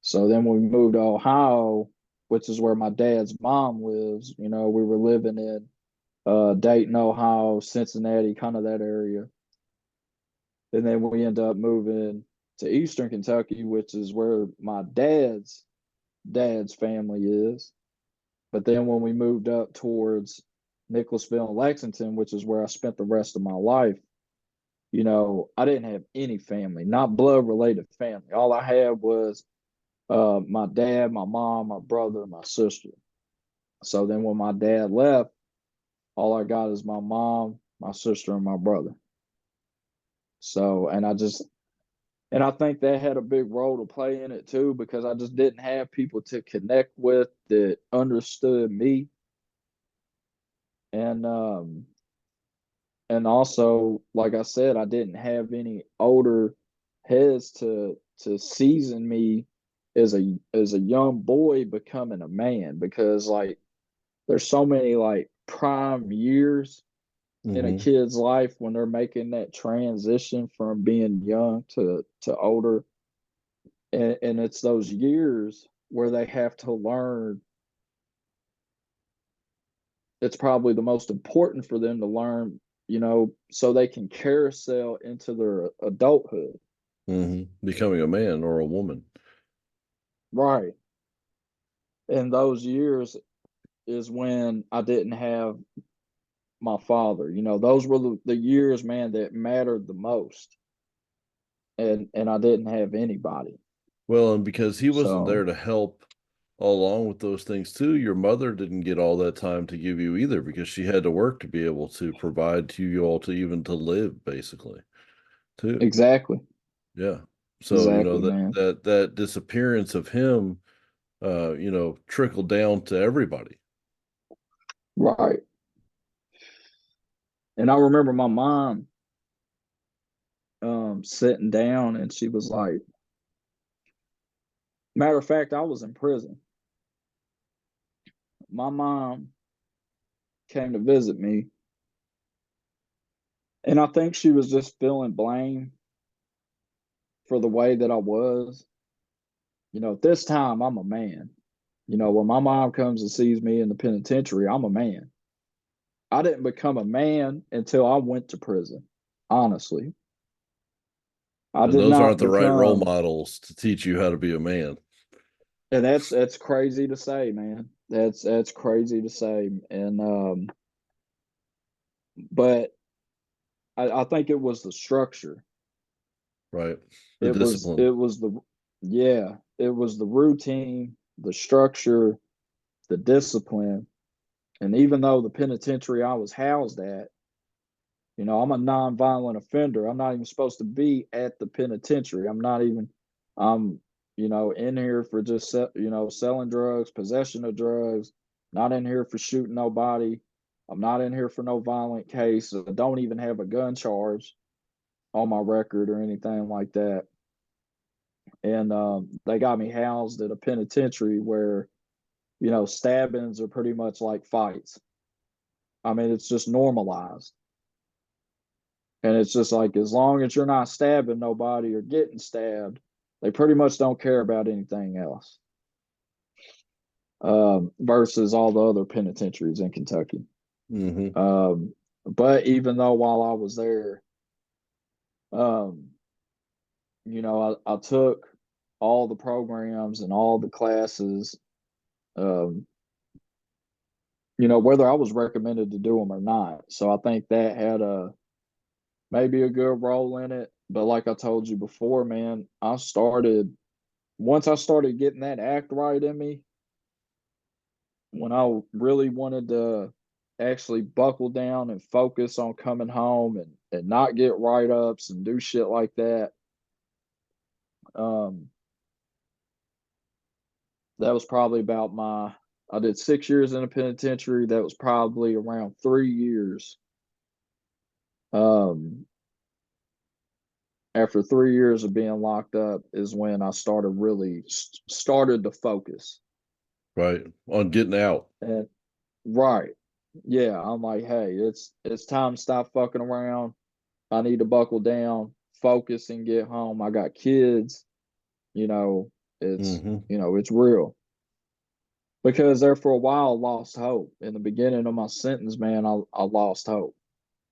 So then we moved to Ohio, which is where my dad's mom lives. You know, we were living in Dayton, Ohio, Cincinnati, kind of that area. And then we end up moving to Eastern Kentucky, which is where my dad's family is. But then when we moved up towards Nicholasville and Lexington, which is where I spent the rest of my life, you know, I didn't have any family, not blood related family. All I had was my dad, my mom, my brother, my sister. So then when my dad left, all I got is my mom, my sister, and my brother. So, and I think that had a big role to play in it too, because I just didn't have people to connect with that understood me. And also, like I said, I didn't have any older heads to season me as a young boy becoming a man, because like there's so many like prime years in a Hmm. kid's life when they're making that transition from being young to older, and it's those years where they have to learn. It's probably the most important for them to learn, you know, so they can carousel into their adulthood. Becoming a man or a woman. Right. And those years is when I didn't have my father. You know, those were the years, man, that mattered the most. And I didn't have anybody. Well, and because he wasn't So there to help along with those things too, your mother didn't get all that time to give you either because she had to work to be able to provide to you all to even to live basically too. exactly. Yeah. So, Exactly, man. that disappearance of him trickled down to everybody. Right. And I remember my mom sitting down and she was like, matter of fact, I was in prison. My mom came to visit me, and I think she was just feeling blame for the way that I was. You know, at this time, I'm a man. You know, when my mom comes and sees me in the penitentiary, I'm a man. I didn't become a man until I went to prison. Honestly, I And did those not aren't the right role become, models to teach you how to be a man. and that's crazy to say, man. That's crazy to say, and but I think it was the structure. Right. The discipline. It was the yeah, it was the routine, the structure, the discipline. And even though the penitentiary I was housed at, you know, I'm a nonviolent offender. I'm not even supposed to be at the penitentiary. I'm not even I'm, you know, in here for just you know, selling drugs, possession of drugs, not in here for shooting nobody. I'm not in here for no violent case. I don't even have a gun charge on my record or anything like that. And they got me housed at a penitentiary where, you know, stabbings are pretty much like fights. I mean, it's just normalized. And it's just like, as long as you're not stabbing nobody or getting stabbed, they pretty much don't care about anything else, versus all the other penitentiaries in Kentucky. Hmm. But even though while I was there, um, you know, I took all the programs and all the classes, um, you know, whether I was recommended to do them or not. So I think that had a maybe a good role in it. But like I told you before, man, once I started getting that act right in me, when I really wanted to actually buckle down and focus on coming home and not get write ups and do shit like that, um, That was probably about I did 6 years in a penitentiary. That was probably around 3 years. Um, After 3 years of being locked up is when I started really started to focus. Right. On getting out. And right, yeah, I'm like, hey, it's time to stop fucking around. I need to buckle down, focus, and get home. I got kids. You know, it's Mm-hmm. it's real. Because there for a while, I lost hope. In the beginning of my sentence, man, I lost hope.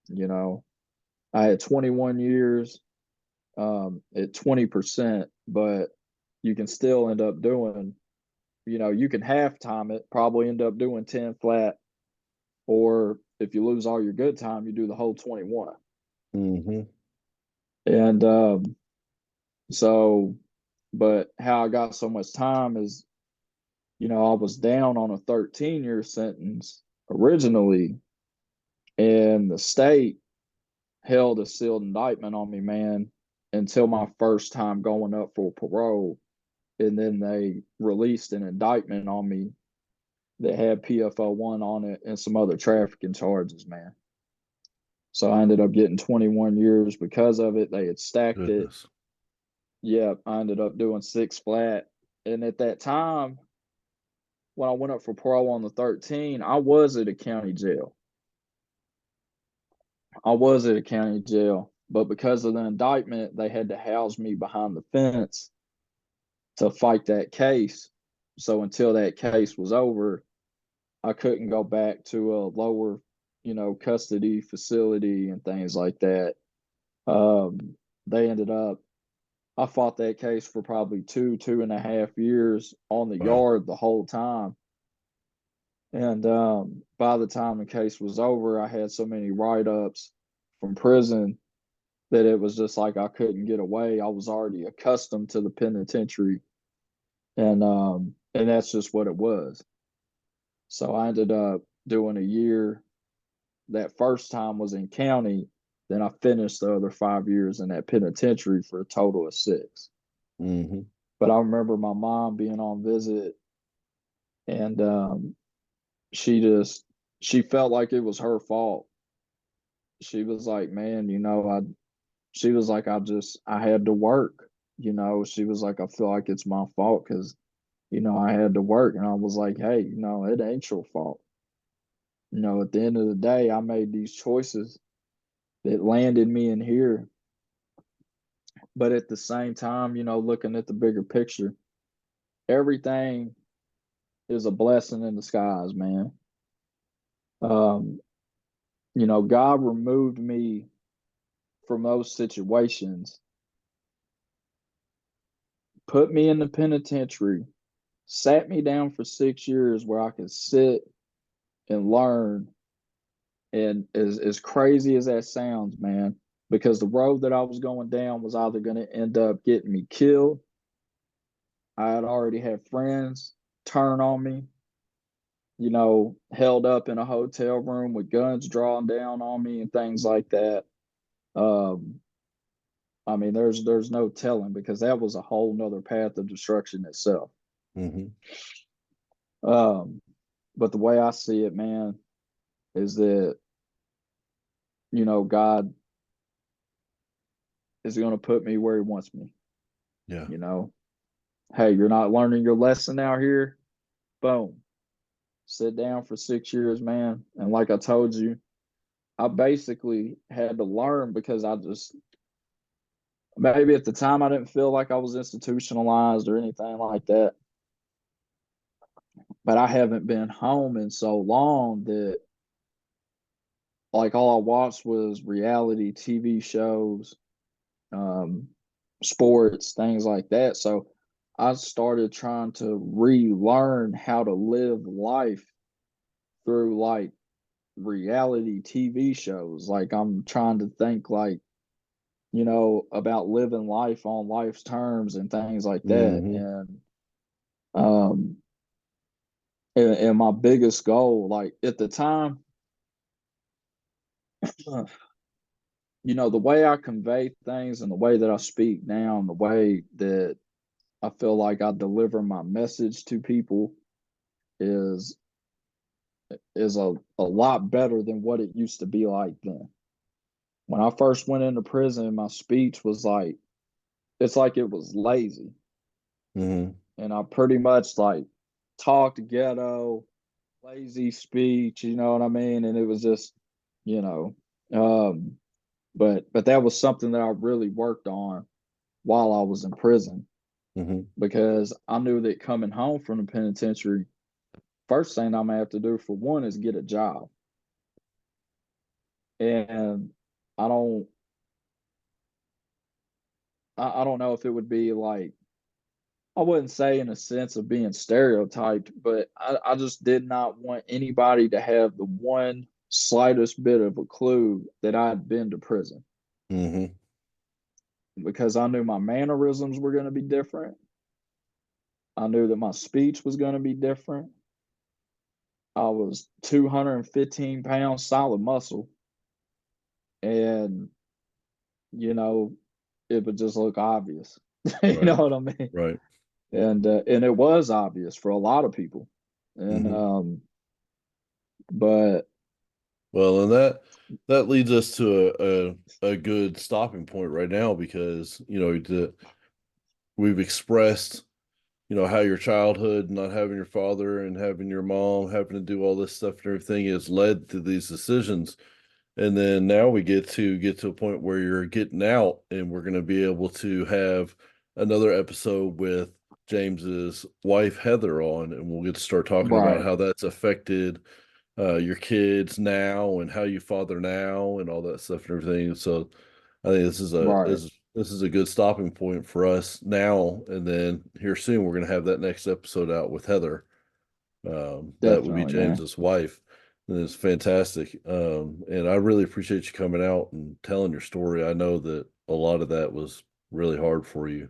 You know, I had 21 years at 20%, but you can still end up doing, you can half time it, probably end up doing 10 flat, or if you lose all your good time, you do the whole 21. Mm-hmm. And so, but how I got so much time is, I was down on a 13-year sentence originally, and the state held a sealed indictment on me, man, until my first time going up for parole. And then they released an indictment on me that had PFO1 on it and some other trafficking charges, man. So I ended up getting 21 years because of it. They had stacked it. Goodness. Yeah, I ended up doing 6 flat. And at that time, when I went up for parole on the 13, I was at a county jail. But because of the indictment, they had to house me behind the fence to fight that case. So until that case was over, I couldn't go back to a lower, custody facility and things like that. They ended up, I fought that case for probably 2.5 years on the Wow. yard the whole time. And by the time the case was over, I had so many write ups from prison that it was just like I couldn't get away. I was already accustomed to the penitentiary, and that's just what it was. So I ended up doing a year. That first time was in county. Then I finished the other 5 years in that penitentiary for a total of 6. Mm-hmm. But I remember my mom being on visit, and she just she felt like it was her fault. She was like, "Man, she was like, I had to work." She was like, "I feel like it's my fault because I had to work." And I was like, "Hey, it ain't your fault. At the end of the day, I made these choices that landed me in here. But at the same time, looking at the bigger picture, everything is a blessing in disguise, man. Um, God removed me from those situations, put me in the penitentiary, sat me down for 6 years where I could sit and learn. And as crazy as that sounds, man, because the road that I was going down was either going to end up getting me killed. I had already had friends turn on me, held up in a hotel room with guns drawn down on me and things like that. Um, I mean, there's no telling because that was a whole nother path of destruction itself. Mm-hmm. Um, but the way I see it, man, is that God is going to put me where He wants me. Yeah. You know, hey, you're not learning your lesson out here. Boom, sit down for 6 years, man. And like I told you, I basically had to learn because I just maybe at the time I didn't feel like I was institutionalized or anything like that. But I haven't been home in so long that like all I watched was reality TV shows, um, sports, things like that. So I started trying to relearn how to live life through like reality TV shows. Like I'm trying to think like, about living life on life's terms and things like that. Mm-hmm. Um and my biggest goal, like at the time, the way I convey things and the way that I speak now and the way that I feel like I deliver my message to people is is a lot better than what it used to be like then. When I first went into prison, my speech was like it's like it was lazy. Hmm. And I pretty much like talked ghetto, lazy speech, you know what I mean? And it was just, you know, um, but that was something that I really worked on while I was in prison Hmm. because I knew that coming home from the penitentiary, first thing I'm gonna have to do for one is get a job. And I don't I don't know if it would be like I wouldn't say in a sense of being stereotyped, but I just did not want anybody to have the one slightest bit of a clue that I'd been to prison Hmm. because I knew my mannerisms were going to be different. I knew that my speech was going to be different. I was 215 pounds solid muscle, and you know, it would just look obvious. You know Right. what I mean? Right. And it was obvious for a lot of people. And Hmm. but Well, and that leads us to a good stopping point right now because we've expressed how your childhood, not having your father and having your mom, having to do all this stuff and everything has led to these decisions. And then now we get to a point where you're getting out and we're going to be able to have another episode with James's wife, Heather, on, and we'll get to start talking about right, how that's affected your kids now and how you father now and all that stuff and everything. So I think right, this is a good stopping point for us now. And then here soon we're going to have that next episode out with Heather. That would be definitely, man. James's wife. And it's fantastic. And I really appreciate you coming out and telling your story. I know that a lot of that was really hard for you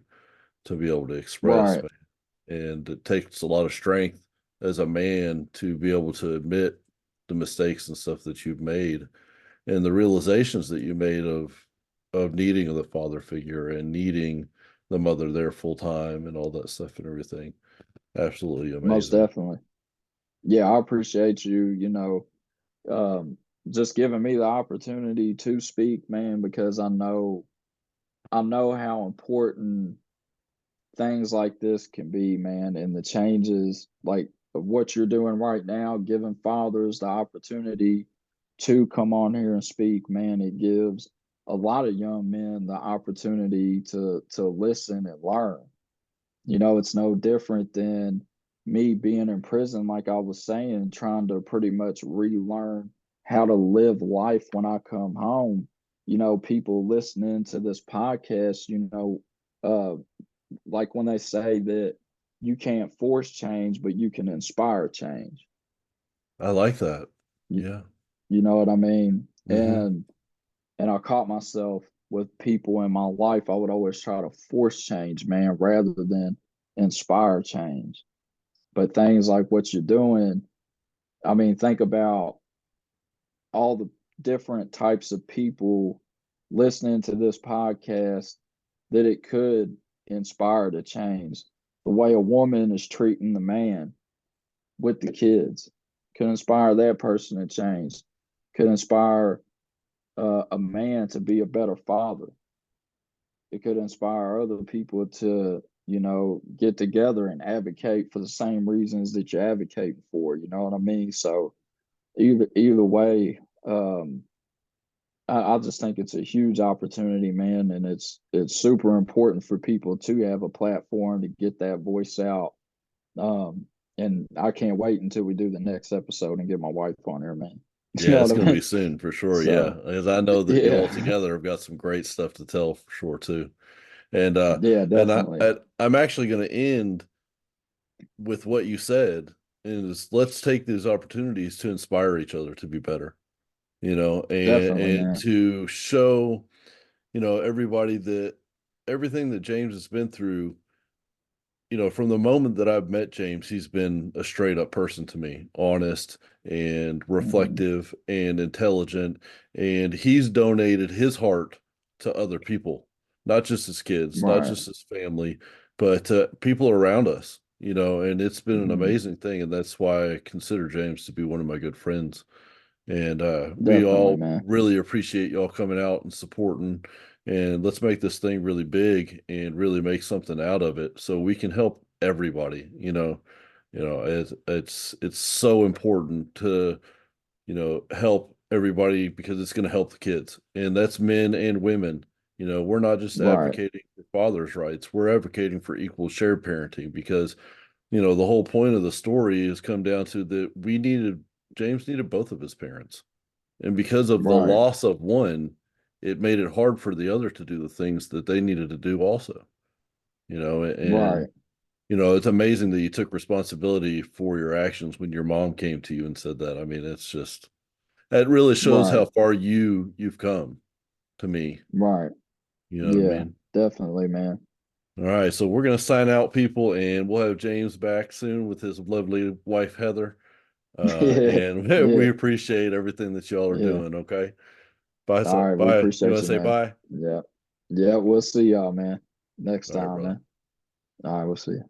to be able to express, Right. man. And it takes a lot of strength as a man to be able to admit the mistakes and stuff that you've made and the realizations that you made of needing the father figure and needing the mother there full time and all that stuff and everything. Absolutely Most amazing. definitely. Yeah, I appreciate you, um, just giving me the opportunity to speak, man, because I know how important things like this can be, man, and the changes like of what you're doing right now, giving fathers the opportunity to come on here and speak, man, it gives a lot of young men the opportunity to listen and learn. You know, it's no different than me being in prison, like I was saying, trying to pretty much relearn how to live life when I come home. You know, people listening to this podcast, uh, like when they say that you can't force change, but you can inspire change. I like that. You, Yeah. you know what I mean? Hmm. And I caught myself with people in my life, I would always try to force change, man, rather than inspire change. But things like what you're doing, I mean, think about all the different types of people listening to this podcast that it could inspire to change. The way a woman is treating the man with the kids could inspire that person to change, could inspire a man to be a better father. It could inspire other people to, get together and advocate for the same reasons that you're advocating for. You know what I mean? So either way, I just think it's a huge opportunity, man, and it's super important for people to have a platform to get that voice out. Um, and I can't wait until we do the next episode and get my wife on here, man. You Yeah, know it's what I going to be mean? soon for sure. Yeah. So Because I know that you all yeah, together have got some great stuff to tell for sure too. And yeah, and definitely. I'm actually going to end with what you said is let's take these opportunities to inspire each other to be better, Definitely, and man. to show, everybody that everything that James has been through, from the moment that I've met James, he's been a straight up person to me, honest and Mhm. reflective and intelligent. And he's donated his heart to other people, not just his kids, not Right. just his family, but people around us, and it's been an Mhm. amazing thing. And that's why I consider James to be one of my good friends. And we Definitely, all man. really appreciate y'all coming out and supporting. And let's make this thing really big and really make something out of it so we can help everybody. It's so important to help everybody because it's going to help the kids. And that's men and women. We're not just Right, advocating for fathers' rights, we're advocating for equal shared parenting because, the whole point of the story has come down to that James needed both of his parents. And because of the right, loss of one, it made it hard for the other to do the things that they needed to do also, and right, it's amazing that you took responsibility for your actions when your mom came to you and said that. I mean, that really shows how right, far you've come to me. right. You know what I Yeah, mean? definitely, man. All right, so we're gonna sign out, people, and we'll have James back soon with his lovely wife Heather. Yeah, And yeah, we appreciate everything that y'all are yeah. doing. Okay, bye. All So right, we bye. You want appreciate to you, say man. bye? Yeah. Yeah, we'll see y'all, man. Next All right, time, brother. man. All right, we'll see you.